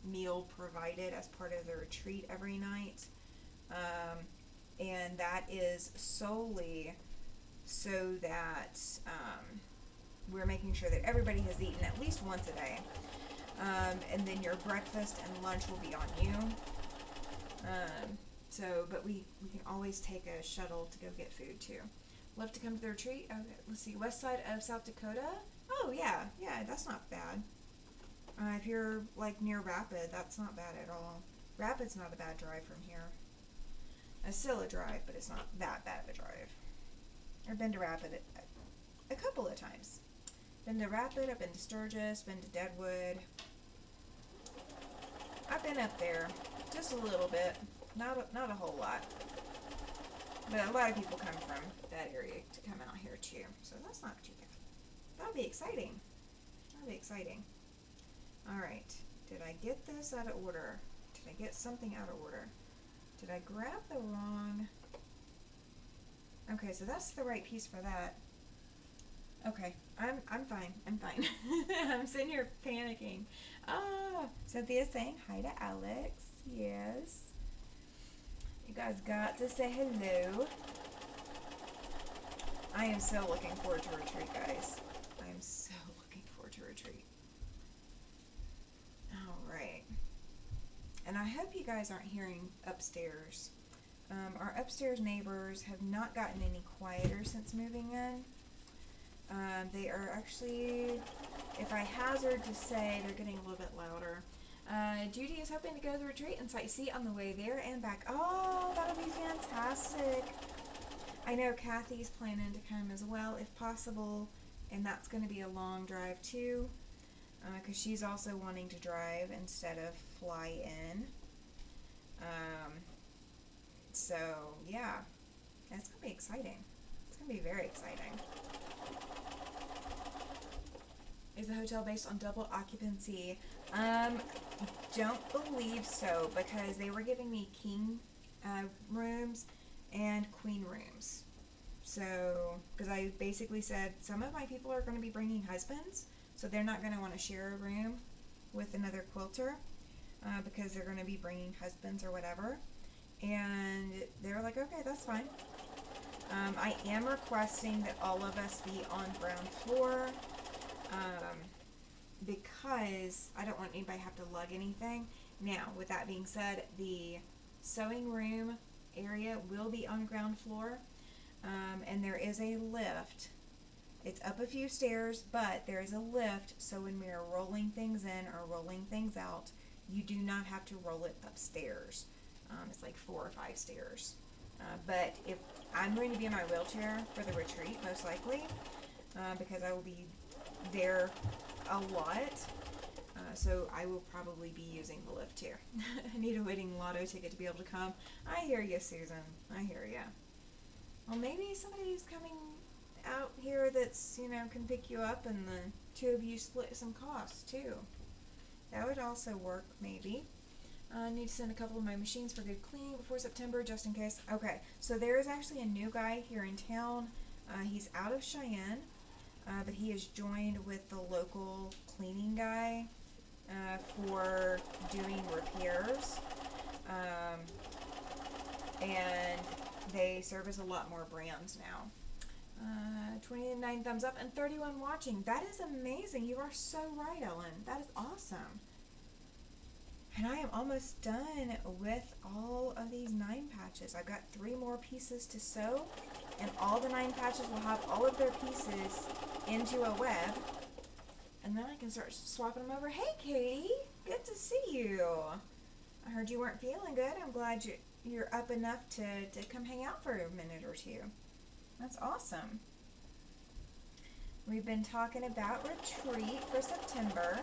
A: meal provided as part of the retreat every night. And that is solely so that we're making sure that everybody has eaten at least once a day. And then your breakfast and lunch will be on you. But we can always take a shuttle to go get food too. Love to come to the retreat. Okay, let's see, west side of South Dakota. Oh yeah, that's not bad. If you're like near Rapid, that's not bad at all. Rapid's not a bad drive from here. It's still a drive, but it's not that bad of a drive. I've been to Rapid a couple of times. Been to Rapid, I've been to Sturgis, been to Deadwood. I've been up there just a little bit, not a whole lot. But a lot of people come from that area to come out here too, so that's not too bad. That'll be exciting. That'll be exciting. All right, did I get this out of order? Did I get something out of order? Did I grab the wrong? Okay, so that's the right piece for that. Okay, I'm fine. I'm fine. I'm sitting here panicking. Cynthia's saying hi to Alex. Yes. You guys got to say hello. I am so looking forward to retreat, guys. I am so looking forward to retreat. All right. And I hope you guys aren't hearing upstairs. Our upstairs neighbors have not gotten any quieter since moving in. They are actually, if I hazard to say, they're getting a little bit louder. Judy is hoping to go to the retreat and sightsee on the way there and back. Oh, that'll be fantastic. I know Kathy's planning to come as well, if possible, and that's going to be a long drive too, because she's also wanting to drive instead of fly in. So, yeah, it's going to be exciting. It's going to be very exciting. Is the hotel based on double occupancy? Don't believe so, because they were giving me king rooms and queen rooms. So, because I basically said some of my people are going to be bringing husbands, so they're not going to want to share a room with another quilter, because they're going to be bringing husbands or whatever. And they were like, okay, that's fine. I am requesting that all of us be on ground floor, because I don't want anybody to have to lug anything. Now, with that being said, the sewing room area will be on ground floor, and there is a lift. It's up a few stairs, but there is a lift, so when we are rolling things in or rolling things out, you do not have to roll it upstairs. It's like 4 or 5 stairs. But if I'm going to be in my wheelchair for the retreat, most likely, because I will be there a lot, so I will probably be using the lift too. I need a winning lotto ticket to be able to come. I hear you, Susan. I hear you. Well, maybe somebody's coming out here that's, can pick you up, and the two of you split some costs too. That would also work, maybe. I need to send a couple of my machines for good cleaning before September, just in case. Okay, so there is actually a new guy here in town. He's out of Cheyenne, but he has joined with the local cleaning guy for doing repairs. And they service a lot more brands now. 29 thumbs up and 31 watching. That is amazing. You are so right, Ellen. That is awesome. And I am almost done with all of these 9 patches. I've got 3 more pieces to sew, and all the 9 patches will have all of their pieces into a web, and then I can start swapping them over. Hey, Katie, good to see you. I heard you weren't feeling good. I'm glad you're up enough to come hang out for a minute or two. That's awesome. We've been talking about retreat for September,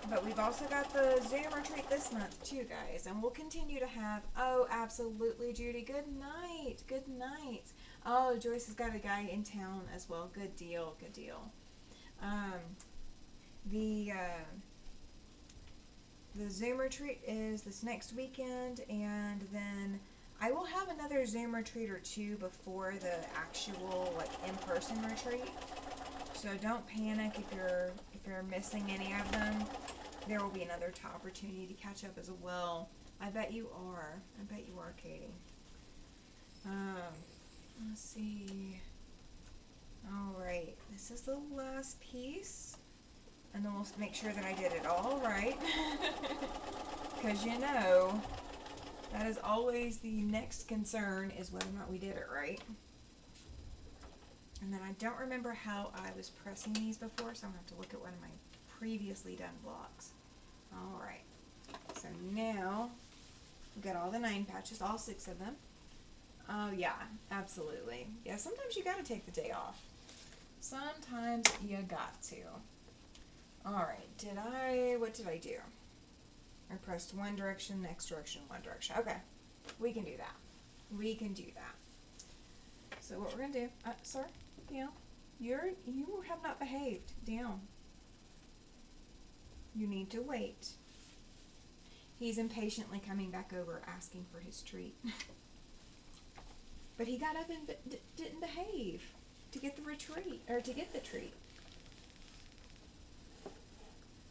A: but we've also got the Zoom retreat this month too, guys, and we'll continue to have, oh, absolutely, Judy, good night, good night. Oh, Joyce has got a guy in town as well, good deal, good deal. The Zoom retreat is this next weekend, and then I will have another Zoom retreat or two before the actual like in-person retreat. So don't panic if you're missing any of them. There will be another opportunity to catch up as well. I bet you are. I bet you are, Katie. Let's see. All right, this is the last piece, and then we'll make sure that I did it all right. Because you know, that is always the next concern, is whether or not we did it right. And then I don't remember how I was pressing these before, so I'm going to have to look at one of my previously done blocks. Alright, so now we've got all the 9 patches, all 6 of them. Oh yeah, absolutely. Yeah, sometimes you got to take the day off. Sometimes you got to. Alright, what did I do? I pressed one direction, next direction, one direction. Okay, we can do that. We can do that. So what we're going to do, sir, down. You have not behaved. Down. You need to wait. He's impatiently coming back over, asking for his treat. But he got up and didn't behave to get the retreat, or to get the treat.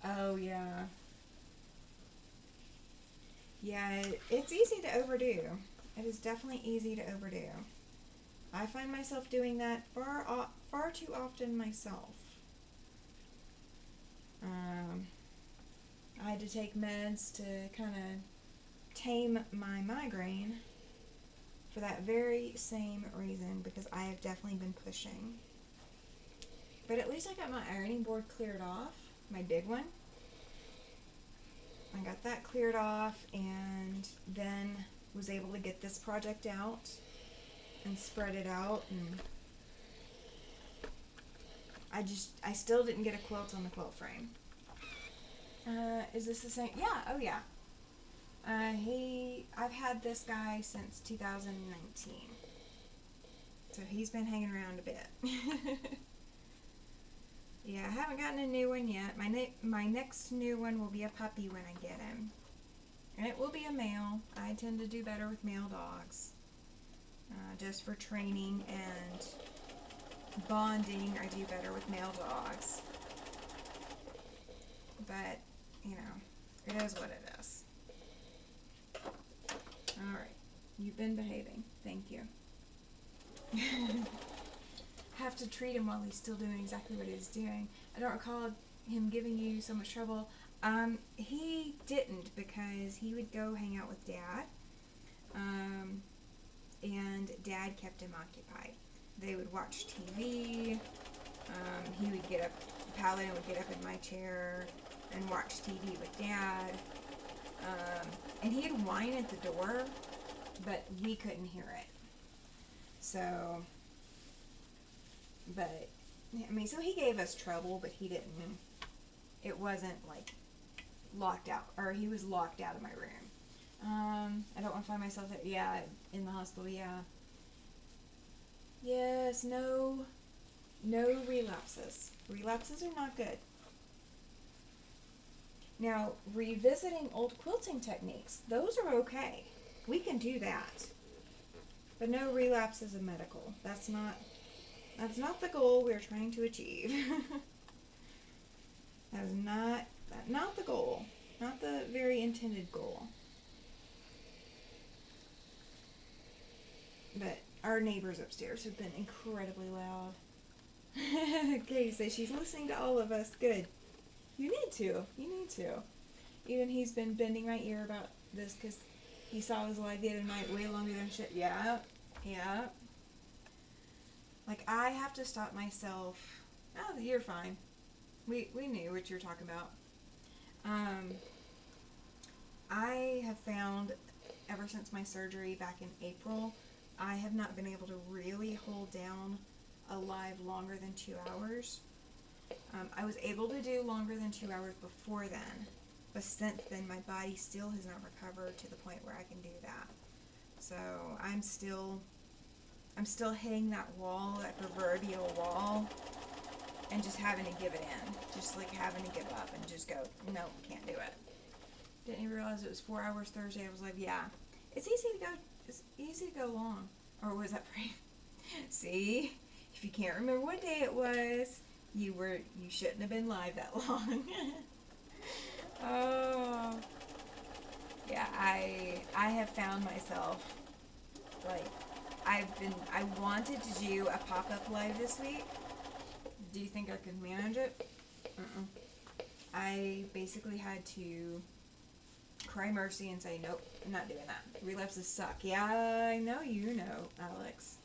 A: Oh, yeah. Yeah, it's easy to overdo. It is definitely easy to overdo. I find myself doing that far too often myself. I had to take meds to kind of tame my migraine for that very same reason, because I have definitely been pushing. But at least I got my ironing board cleared off, my big one. I got that cleared off, and then was able to get this project out and spread it out, and I still didn't get a quilt on the quilt frame. Is this the same? Yeah, oh yeah. I've had this guy since 2019. So he's been hanging around a bit. Yeah, I haven't gotten a new one yet. My next new one will be a puppy when I get him. And it will be a male. I tend to do better with male dogs. Just for training and bonding, I do better with male dogs. But, you know, it is what it is. Alright, you've been behaving. Thank you. Have to treat him while he's still doing exactly what he's doing. I don't recall him giving you so much trouble. He didn't, because he would go hang out with Dad. And Dad kept him occupied. They would watch TV. He would get up, Paladin would get up in my chair and watch TV with Dad. And he'd whine at the door, but we couldn't hear it. So, but, I mean, so he gave us trouble, but he didn't, it wasn't like locked out, or he was locked out of my room. I don't want to find myself there. Yeah, in the hospital, yeah. Yes, no relapses. Relapses are not good. Now, revisiting old quilting techniques, those are okay. We can do that. But no relapses of medical. That's not the goal we're trying to achieve. That is not the goal. Not the very intended goal. But our neighbors upstairs have been incredibly loud. Katie says she's listening to all of us. Good. You need to. You need to. Even he's been bending my ear about this because he saw his live the other night way longer than shit. Yeah. Yeah. Like, I have to stop myself. Oh, you're fine. We knew what you were talking about. I have found, ever since my surgery back in April, I have not been able to really hold down a live longer than 2 hours. I was able to do longer than 2 hours before then, but since then my body still has not recovered to the point where I can do that. So I'm still hitting that wall, that proverbial wall, and just having to give it in. Just like having to give up and just go, no, can't do it. Didn't even realize it was 4 hours Thursday. I was like, yeah, it's easy to go long. Or was that free? See, if you can't remember what day it was, you shouldn't have been live that long. Oh, yeah, I have found myself, like, I wanted to do a pop-up live this week. Do you think I could manage it? I basically had to cry mercy and say, nope, I'm not doing that. Relapses suck. Yeah, I know you know, Alex.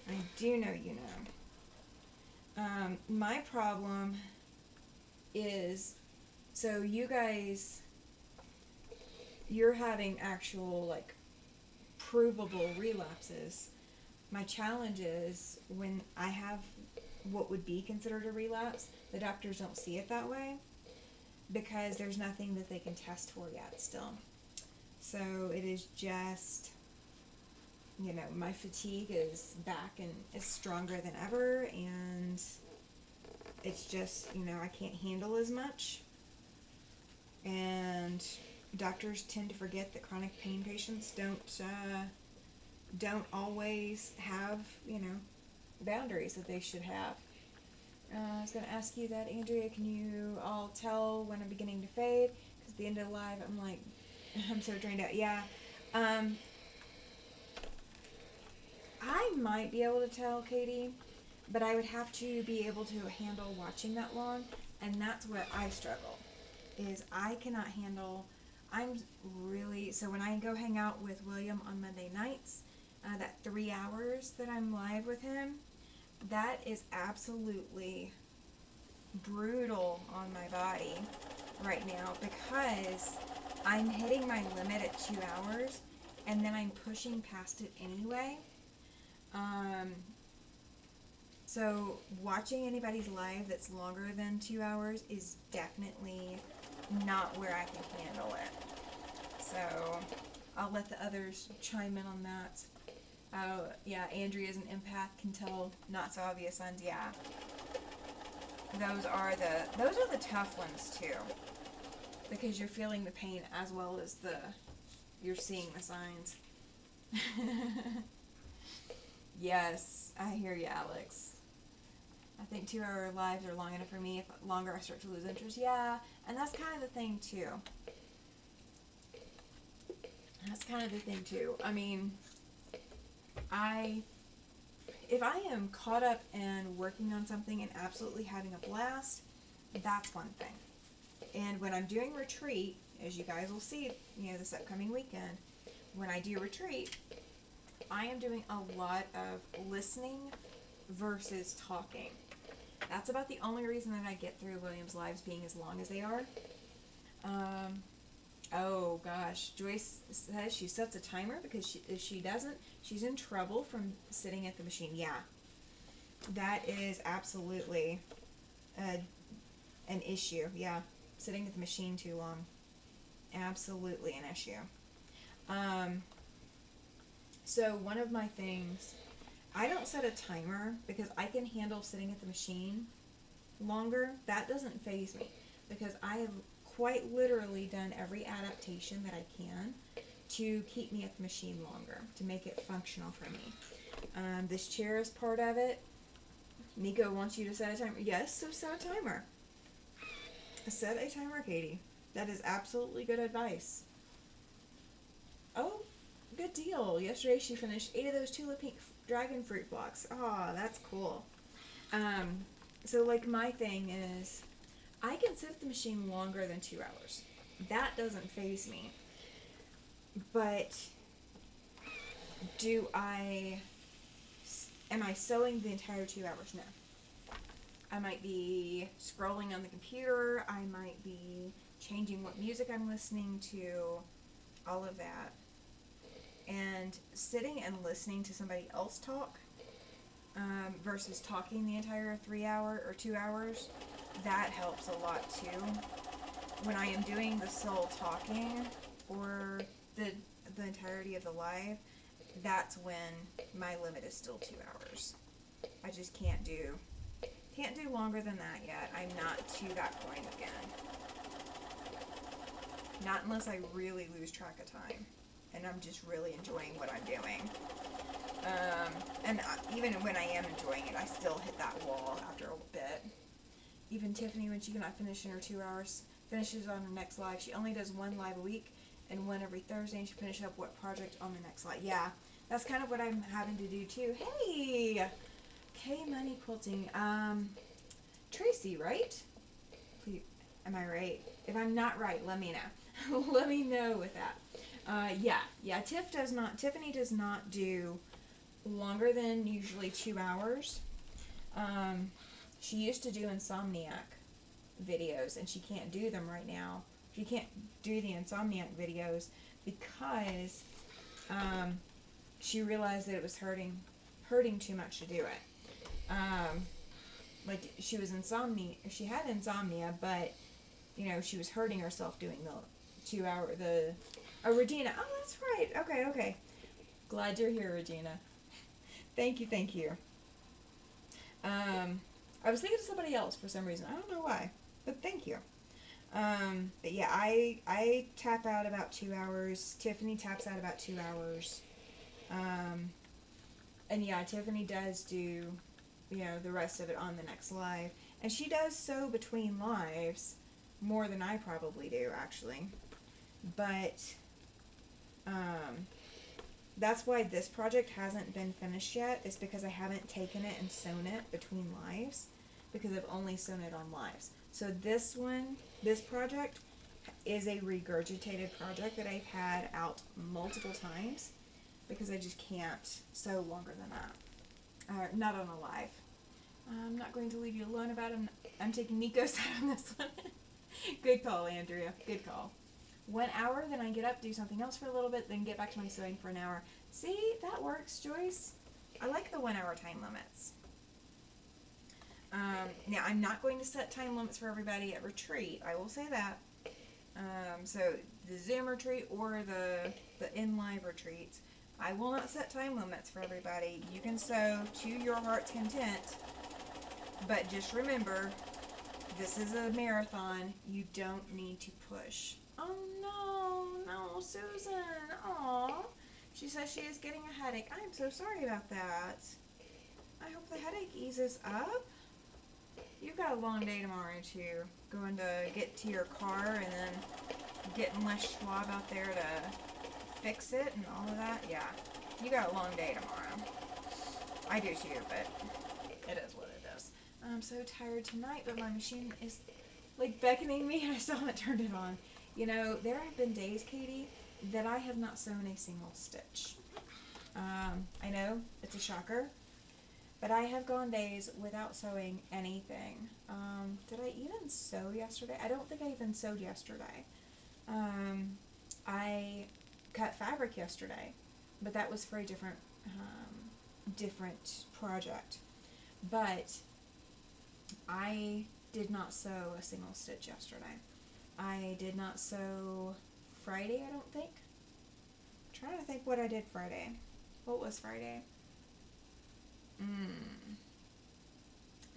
A: I do know you know. My problem is, so you guys, you're having actual, like, provable relapses. My challenge is when I have what would be considered a relapse, the doctors don't see it that way because there's nothing that they can test for yet still. So it is just, my fatigue is back and is stronger than ever, and it's just, I can't handle as much. And doctors tend to forget that chronic pain patients don't always have, boundaries that they should have. I was going to ask you that, Andrea. Can you all tell when I'm beginning to fade? Because at the end of the live, I'm like, I'm so drained out. Yeah. I might be able to tell, Katie, but I would have to be able to handle watching that long, and that's what I struggle, is I cannot handle, so when I go hang out with William on Monday nights, that 3 hours that I'm live with him, that is absolutely brutal on my body right now because I'm hitting my limit at 2 hours and then I'm pushing past it anyway. So watching anybody's live that's longer than 2 hours is definitely not where I can handle it. So I'll let the others chime in on that. Yeah, Andrea's an empath, can tell not so obvious signs. Yeah, those are the tough ones too, because you're feeling the pain as well as you're seeing the signs. Yes, I hear you, Alex. I think 2 hour lives are long enough for me. If longer, I start to lose interest. Yeah, and that's kind of the thing too. I mean, if I am caught up and working on something and absolutely having a blast, that's one thing. And when I'm doing retreat, as you guys will see, this upcoming weekend, when I do retreat, I am doing a lot of listening versus talking. That's about the only reason that I get through William's lives being as long as they are. Oh gosh, Joyce says she sets a timer because if she doesn't, she's in trouble from sitting at the machine. Yeah, that is absolutely an issue. Yeah, sitting at the machine too long, absolutely an issue. So one of my things, I don't set a timer because I can handle sitting at the machine longer. That doesn't faze me because I have quite literally done every adaptation that I can to keep me at the machine longer, to make it functional for me. This chair is part of it. Nico wants you to set a timer. Yes, so set a timer. Set a timer, Katie. That is absolutely good advice. Oh, good deal. Yesterday she finished 8 of those tulip pink dragon fruit blocks. Ah, that's cool. So like my thing is, I can sit at the machine longer than 2 hours. That doesn't faze me. But am I sewing the entire 2 hours? No. I might be scrolling on the computer. I might be changing what music I'm listening to. All of that. And sitting and listening to somebody else talk, versus talking the entire 3 hour or 2 hours. That helps a lot too. When I am doing the sole talking or the entirety of the live, that's when my limit is still 2 hours. I just can't do longer than that yet. I'm not to that point again. Not unless I really lose track of time and I'm just really enjoying what I'm doing. And even when I am enjoying it, I still hit that wall after a bit. Even Tiffany, when she cannot finish in her 2 hours, finishes on her next live. She only does one live a week and one every Thursday, and she finishes up what project on the next live. Yeah, that's kind of what I'm having to do too. Hey, K Money Quilting. Tracy, right? Please, am I right? If I'm not right, let me know. Let me know with that. Yeah. Tiffany does not do longer than usually 2 hours. She used to do Insomniac videos, and she can't do them right now. She can't do the Insomniac videos because she realized that it was hurting too much to do it. Like she had insomnia, but she was hurting herself doing the 2 hour Regina. Oh, that's right. Okay. Glad you're here, Regina. Thank you. I was thinking of somebody else for some reason. I don't know why, but thank you. But yeah, I tap out about 2 hours. Tiffany taps out about 2 hours. And yeah, Tiffany does do, the rest of it on the next live. And she does so between lives more than I probably do, actually. But, that's why this project hasn't been finished yet, is because I haven't taken it and sewn it between lives, because I've only sewn it on lives. So this project is a regurgitated project that I've had out multiple times, because I just can't sew longer than that. Not on a live. I'm not going to leave you alone about it. I'm taking Nico's side on this one. Good call, Andrea. Good call. 1 hour, then I get up, do something else for a little bit, then get back to my sewing for an hour. See, that works, Joyce. I like the 1 hour time limits. Now, I'm not going to set time limits for everybody at retreat. I will say that. So the Zoom retreat or the in-live retreats, I will not set time limits for everybody. You can sew to your heart's content, but just remember, this is a marathon. You don't need to push. Oh no, Susan. Aw. She says she is getting a headache. I'm so sorry about that. I hope the headache eases up. You've got a long day tomorrow too. Going to get to your car and then getting Les Schwab out there to fix it and all of that. Yeah, you got a long day tomorrow. I do too, but it is what it is. I'm so tired tonight, but my machine is like beckoning me and I still haven't turned it on. There have been days, Katie, that I have not sewn a single stitch. I know, it's a shocker, but I have gone days without sewing anything. Did I even sew yesterday? I don't think I even sewed yesterday. I cut fabric yesterday, but that was for a different project. But I did not sew a single stitch yesterday. I did not sew Friday, I don't think. I'm trying to think what I did Friday. What was Friday? I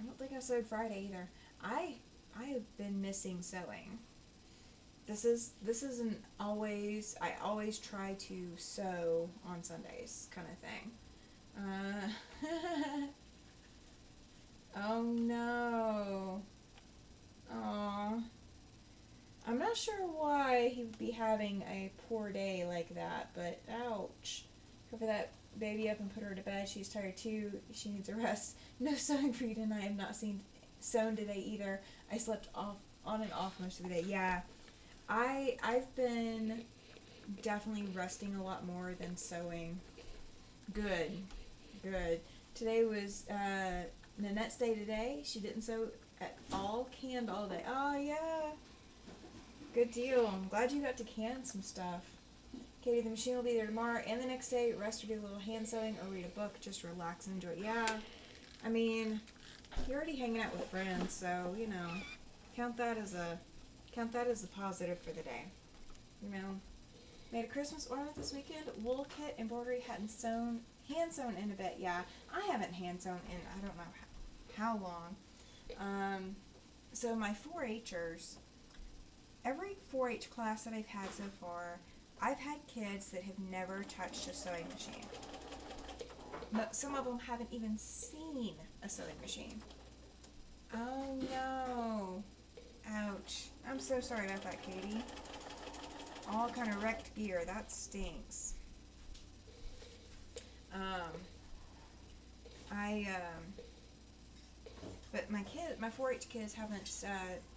A: don't think I sewed Friday either. I have been missing sewing. This isn't always. I always try to sew on Sundays, kind of thing. Oh no. Aw. I'm not sure why he would be having a poor day like that, but ouch. Cover that baby up and put her to bed. She's tired too. She needs a rest. No sewing for you tonight. I've not sewn today either. I slept on and off most of the day. Yeah. I've been definitely resting a lot more than sewing. Good. Today was Nanette's day today. She didn't sew at all. Canned all day. Oh yeah. Good deal. I'm glad you got to can some stuff. Katie, the machine will be there tomorrow and the next day. Rest or do a little hand sewing or read a book. Just relax and enjoy. Yeah. I mean, you're already hanging out with friends, so, you know, count that as a positive for the day. You know, made a Christmas ornament this weekend. Wool kit embroidery hadn't hand sewn in a bit. Yeah, I haven't hand sewn in I don't know how long. So my 4-Hers, every 4-H class that I've had so far, I've had kids that have never touched a sewing machine. But some of them haven't even seen a sewing machine. Oh no. Ouch. I'm so sorry about that, Katie. All kind of wrecked gear. That stinks. But my 4-H kids haven't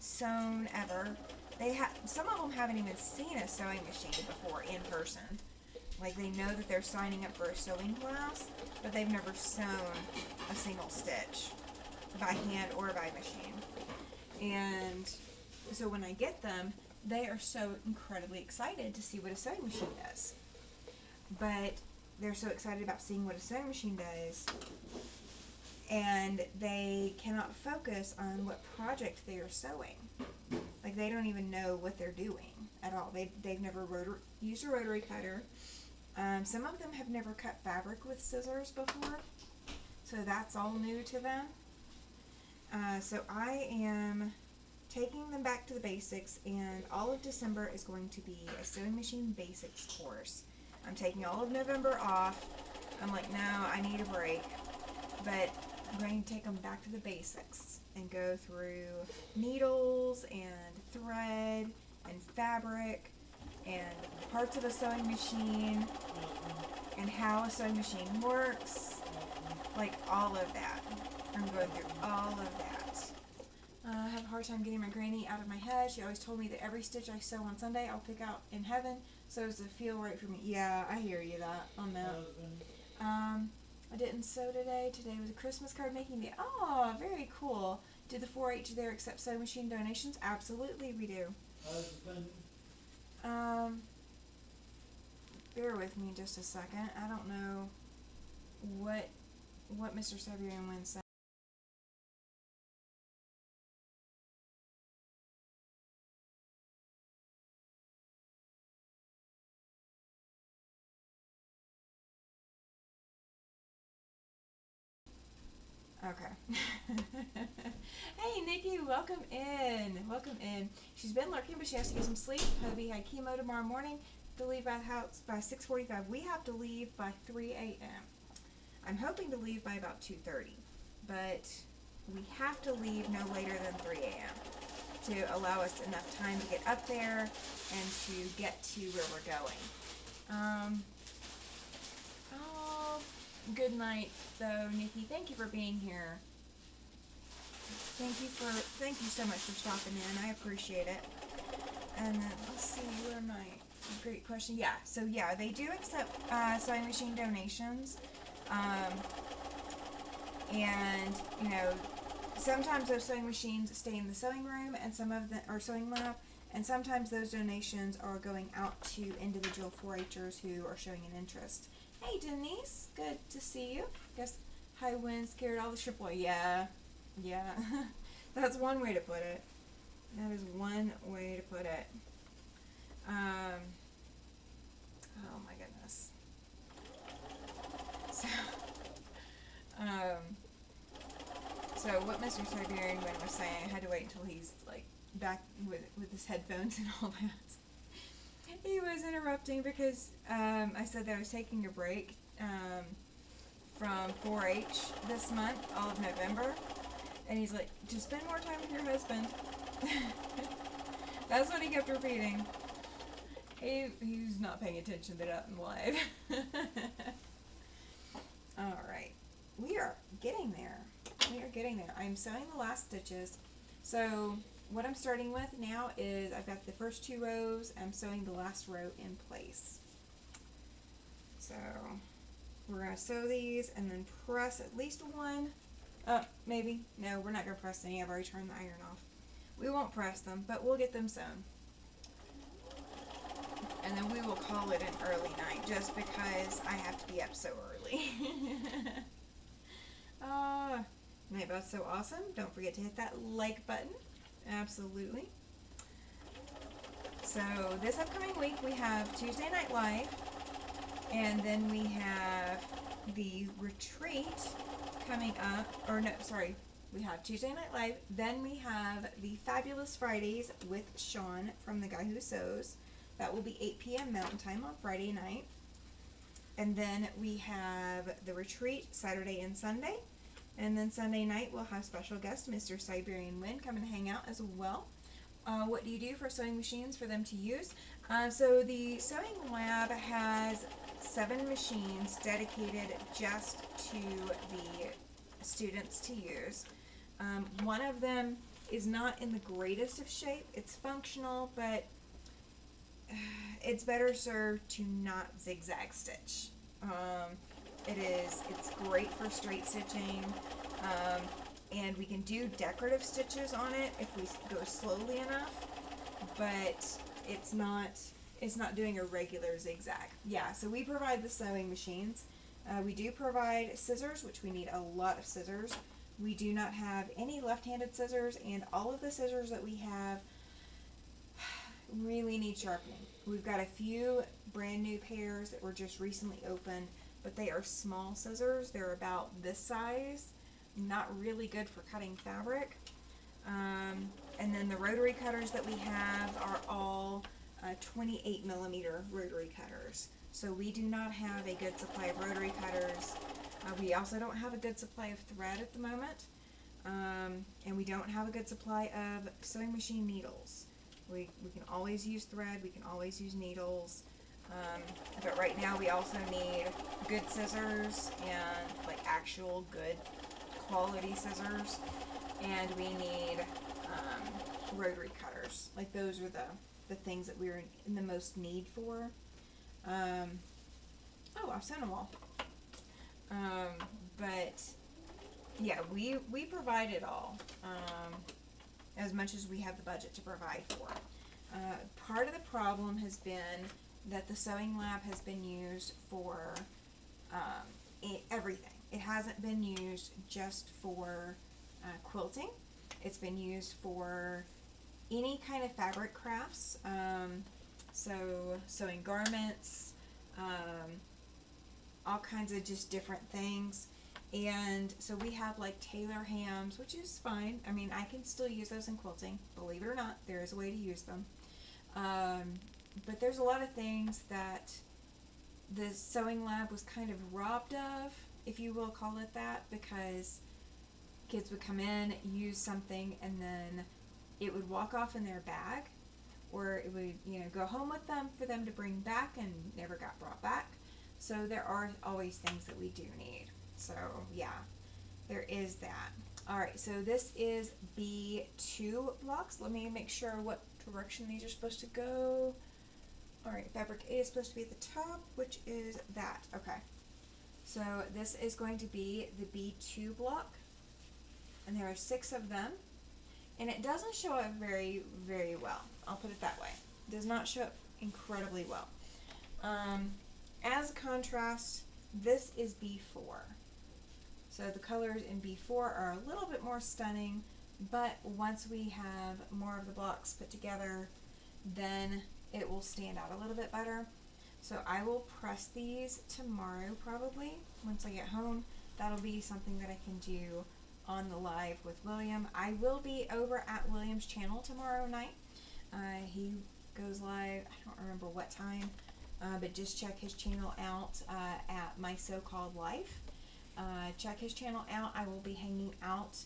A: sewn ever. Some of them haven't even seen a sewing machine before in person. Like, they know that they're signing up for a sewing class, but they've never sewn a single stitch by hand or by machine. And so when I get them, they are so incredibly excited to see what a sewing machine does. But they're so excited about seeing what a sewing machine does, and they cannot focus on what project they are sewing. Like, they don't even know what they're doing at all. They've never used a rotary cutter. Some of them have never cut fabric with scissors before, so that's all new to them. So I am taking them back to the basics, and all of December is going to be a sewing machine basics course. I'm taking all of November off. I'm like, no, I need a break, but I'm going to take them back to the basics and go through needles and thread and fabric and parts of a sewing machine and how a sewing machine works, like all of that. I'm going through all of that. I have a hard time getting my granny out of my head. She always told me that every stitch I sew on Sunday I'll pick out in heaven, so as to feel right for me. Yeah, I hear you on that. I didn't sew today. Today was a Christmas card making day. Oh, very cool. Did the 4-H there accept sewing machine donations? Absolutely, we do. Bear with me just a second. I don't know what Mr. Siberian Wind said. Okay. Hey, Nikki, welcome in. Welcome in. She's been lurking, but she has to get some sleep. Hubby had chemo tomorrow morning. To leave by the house by 6:45. We have to leave by 3 a.m. I'm hoping to leave by about 2:30, but we have to leave no later than 3 a.m. to allow us enough time to get up there and to get to where we're going. Oh, good night, though, Nikki. Thank you for being here. Thank you so much for stopping in. I appreciate it. And then let's see, where am I? Great question. Yeah, so yeah, they do accept sewing machine donations. And you know, sometimes those sewing machines stay in the sewing room, and some of them are sewing lab, and sometimes those donations are going out to individual 4-Hers who are showing an interest. Hey Denise, good to see you. Guess high wind scared all the triple. Yeah. That's one way to put it. That is one way to put it. Oh my goodness. So what Mr. Siberian Wind was saying, I had to wait until he's like back with his headphones and all that. He was interrupting because I said that I was taking a break from 4-H this month, all of November. And he's like, just spend more time with your husband. That's what he kept repeating. He's not paying attention to that in live. Alright. We are getting there. I'm sewing the last stitches. So what I'm starting with now is I've got the first 2 rows. I'm sewing the last row in place. So we're going to sew these and then press at least one. Maybe. No, we're not going to press any. I've already turned the iron off. We won't press them, but we'll get them sewn. And then we will call it an early night just because I have to be up so early. Nightbot's so awesome. Don't forget to hit that like button. Absolutely. So this upcoming week we have Tuesday Night Live, and then we have the retreat coming up, or no, sorry, we have Tuesday Night Live, then we have the Fabulous Fridays with Sean from The Guy Who Sews. That will be 8 p.m. Mountain Time on Friday night. And then we have the retreat Saturday and Sunday. And then Sunday night we'll have special guest Mr. Siberian Wind come and hang out as well. What do you do for sewing machines for them to use? So the Sewing Lab has 7 machines dedicated just to the students to use. One of them is not in the greatest of shape. It's functional, but it's better served to not zigzag stitch. It's great for straight stitching, and we can do decorative stitches on it if we go slowly enough, but it's not doing a regular zigzag. Yeah, so we provide the sewing machines. We do provide scissors, which we need a lot of scissors. We do not have any left-handed scissors, and all of the scissors that we have really need sharpening. We've got a few brand new pairs that were just recently opened, but they are small scissors. They're about this size, not really good for cutting fabric. And then the rotary cutters that we have are all 28 millimeter rotary cutters. So we do not have a good supply of rotary cutters. We also don't have a good supply of thread at the moment. And we don't have a good supply of sewing machine needles. We can always use thread, we can always use needles, but right now we also need good scissors and like actual good quality scissors, and we need rotary cutters. Like those are the things that we're in the most need for. Oh, I've sent them all. But yeah, we provide it all. As much as we have the budget to provide for. Part of the problem has been that the Sewing Lab has been used for everything. It hasn't been used just for quilting. It's been used for any kind of fabric crafts. So sewing garments, all kinds of just different things. And so we have like tailor hams, which is fine. I mean, I can still use those in quilting. Believe it or not, there is a way to use them. But there's a lot of things that the Sewing Lab was kind of robbed of, if you will call it that, because kids would come in, use something, and then it would walk off in their bag, or it would, go home with them for them to bring back and never got brought back. So there are always things that we do need. So yeah, there is that. Alright, so this is B2 blocks. Let me make sure what direction these are supposed to go. Alright, fabric A is supposed to be at the top, which is that. Okay. So this is going to be the B2 block. And there are 6 of them. And it doesn't show up very, very well. I'll put it that way. It does not show up incredibly well. As a contrast, this is B4. So the colors in B4 are a little bit more stunning, but once we have more of the blocks put together, then it will stand out a little bit better. So I will press these tomorrow probably. Once I get home, that'll be something that I can do on the live with William. I will be over at William's channel tomorrow night. He goes live, I don't remember what time, but just check his channel out at My So-Called Life. Check his channel out. I will be hanging out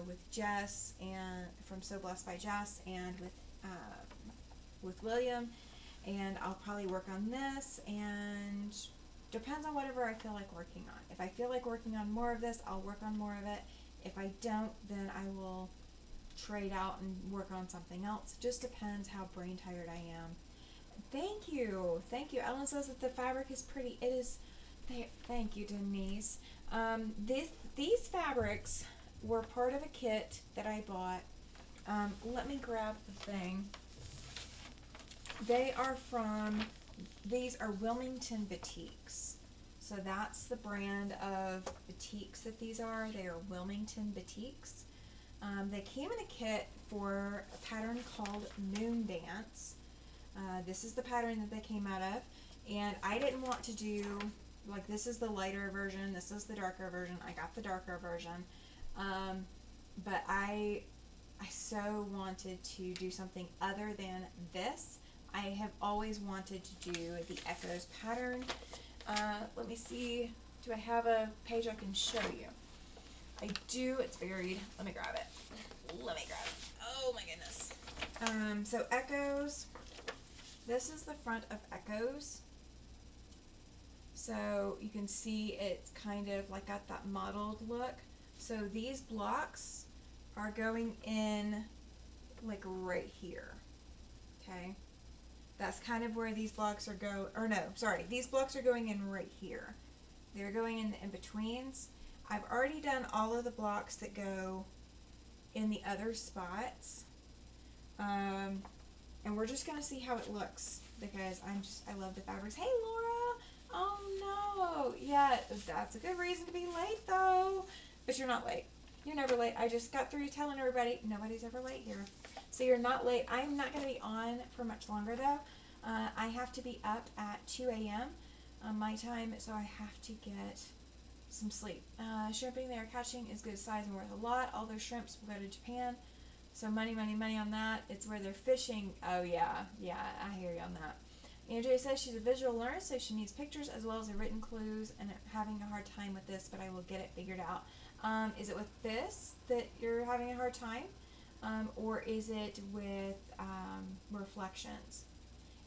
A: with Jess and from So Blessed by Jess, and with William, and I'll probably work on this, and depends on whatever I feel like working on. If I feel like working on more of this, I'll work on more of it. If I don't, then I will trade out and work on something else. Just depends how brain tired I am. Thank you. Ellen says that the fabric is pretty. It is. Thank you, Denise. These fabrics were part of a kit that I bought. Let me grab the thing. These are Wilmington Boutiques. So that's the brand of batiks that these are. They are Wilmington batiks. They came in a kit for a pattern called Moon Dance. This is the pattern that they came out of, and I didn't want to do, like, this is the lighter version, this is the darker version. I got the darker version, but I so wanted to do something other than this. I have always wanted to do the Echoes pattern. Let me see, do I have a page I can show you? I do, it's buried. Let me grab it. Oh my goodness. So Echoes, this is the front of Echoes. So you can see it's kind of like got that mottled look. So these blocks are going in like right here. Okay. That's kind of where these blocks are these blocks are going in right here. They're going in the in-betweens. I've already done all of the blocks that go in the other spots. And we're just going to see how it looks because I love the fabrics. Hey, Laura! Oh, no! Yeah, that's a good reason to be late, though. But you're not late. You're never late. I just got through telling everybody nobody's ever late here. So you're not late. I'm not going to be on for much longer, though. I have to be up at 2 a.m. My time, so I have to get some sleep. Shrimping they are catching is good size and worth a lot. All those shrimps will go to Japan. So money, money, money on that. It's where they're fishing. Oh, yeah. Yeah, I hear you on that. Andrea says she's a visual learner, so she needs pictures as well as the written clues, and having a hard time with this, but I will get it figured out. Is it with this that you're having a hard time? Or is it with reflections?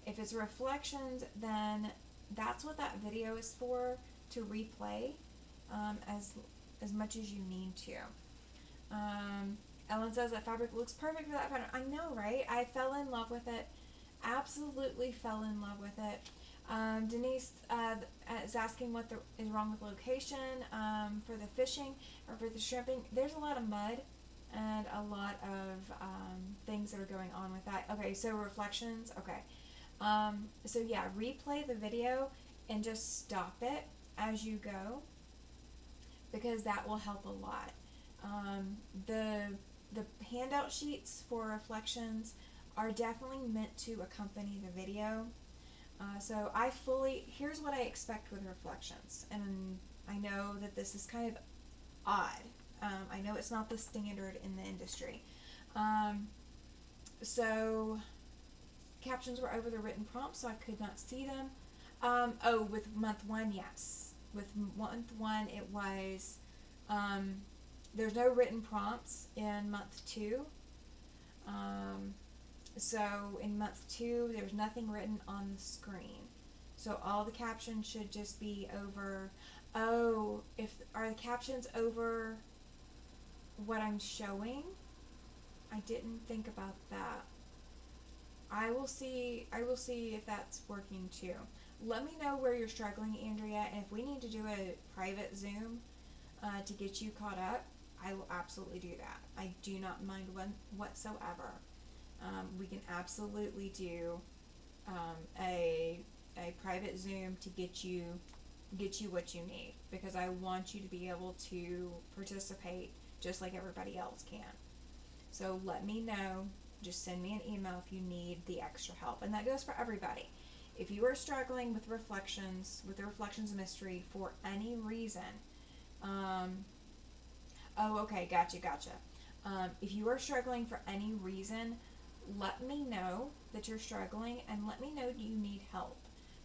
A: If it's reflections, then that's what that video is for, to replay as much as you need to. Ellen says that fabric looks perfect for that pattern. I know, right? I fell in love with it. Absolutely fell in love with it. Denise is asking what is wrong with location for the fishing or for the shrimping. There's a lot of mud and a lot of things that are going on with that. Okay, so reflections. Okay. So yeah, replay the video and just stop it as you go because that will help a lot. The handout sheets for reflections are definitely meant to accompany the video. So here's what I expect with reflections, and I know that this is kind of odd. I know it's not the standard in the industry. So captions were over the written prompts, so I could not see them. With month one, yes. With month one, it was, there's no written prompts in month two. So in month two, there's nothing written on the screen. So all the captions should just be over, are the captions over what I'm showing? I didn't think about that. I will see if that's working too. Let me know where you're struggling, Andrea, and if we need to do a private Zoom to get you caught up, I will absolutely do that. I do not mind whatsoever. We can absolutely do a private Zoom to get you what you need, because I want you to be able to participate just like everybody else can. So let me know. Just send me an email if you need the extra help, and that goes for everybody. If you are struggling with the reflections mystery for any reason, okay, gotcha. If you are struggling for any reason, let me know that you're struggling, and let me know you need help,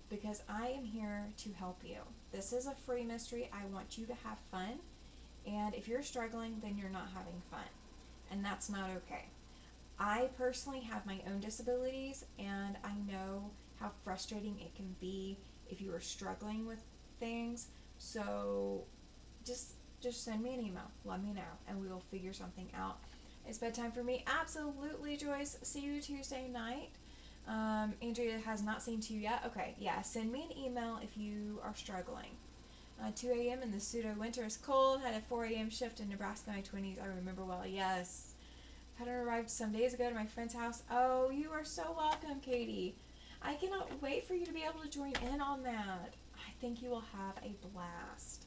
A: because I am here to help you. This is a free mystery. I want you to have fun, and if you're struggling, then you're not having fun, and that's not okay. I personally have my own disabilities, and I know how frustrating it can be if you are struggling with things. So just send me an email, let me know, and we will figure something out. It's bedtime for me. Absolutely, Joyce. See you Tuesday night. Andrea has not seen 2 yet. Okay, yeah, send me an email if you are struggling. 2 a.m. in the pseudo winter is cold. Had a 4 a.m. shift in Nebraska in my 20s. I remember well. Yes. Pattern arrived some days ago to my friend's house. Oh, you are so welcome, Katie. I cannot wait for you to be able to join in on that. think you will have a blast.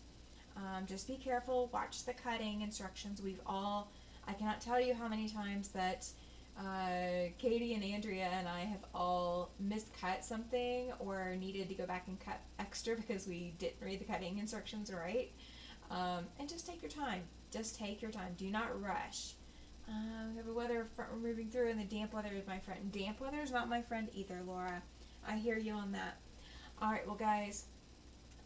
A: Just be careful, watch the cutting instructions. I cannot tell you how many times that Katie and Andrea and I have all miscut something or needed to go back and cut extra because we didn't read the cutting instructions right. And just take your time. Just take your time. Do not rush. We have a weather front we're moving through, and the damp weather is my friend. Damp weather is not my friend either, Laura. I hear you on that. Alright, well, guys,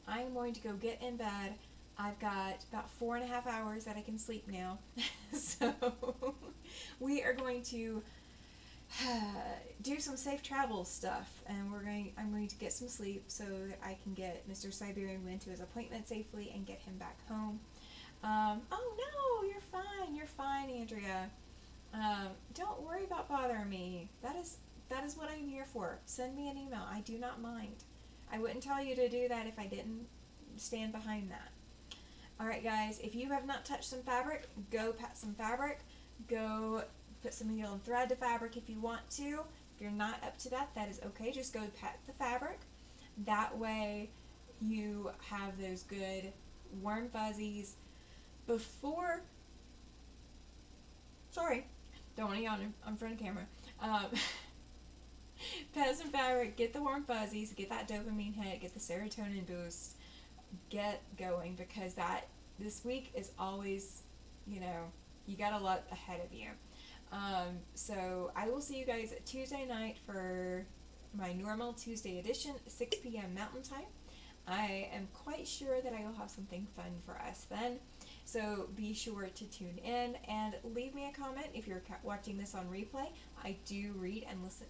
A: I am going to go get in bed. I've got about 4.5 hours that I can sleep now. So we are going to do some safe travel stuff, and I'm going to get some sleep so that I can get Mr. Siberian Wind to his appointment safely and get him back home. Oh no, you're fine, Andrea. Don't worry about bothering me. That is what I'm here for. Send me an email. I do not mind. I wouldn't tell you to do that if I didn't stand behind that. Alright, guys, if you have not touched some fabric, go pat some fabric. Go put some needle and thread to fabric if you want to. If you're not up to that, that is okay. Just go pat the fabric. That way you have those good warm fuzzies before. Sorry, don't want to yawn in front of camera. Pat some fabric, get the warm fuzzies, get that dopamine hit, get the serotonin boost, get going, because this week is always, you got a lot ahead of you. So I will see you guys Tuesday night for my normal Tuesday edition, 6 p.m. Mountain Time. I am quite sure that I will have something fun for us then. So be sure to tune in and leave me a comment if you're watching this on replay. I do read and listen,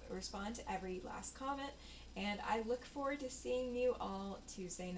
A: respond to every last comment, and I look forward to seeing you all Tuesday night.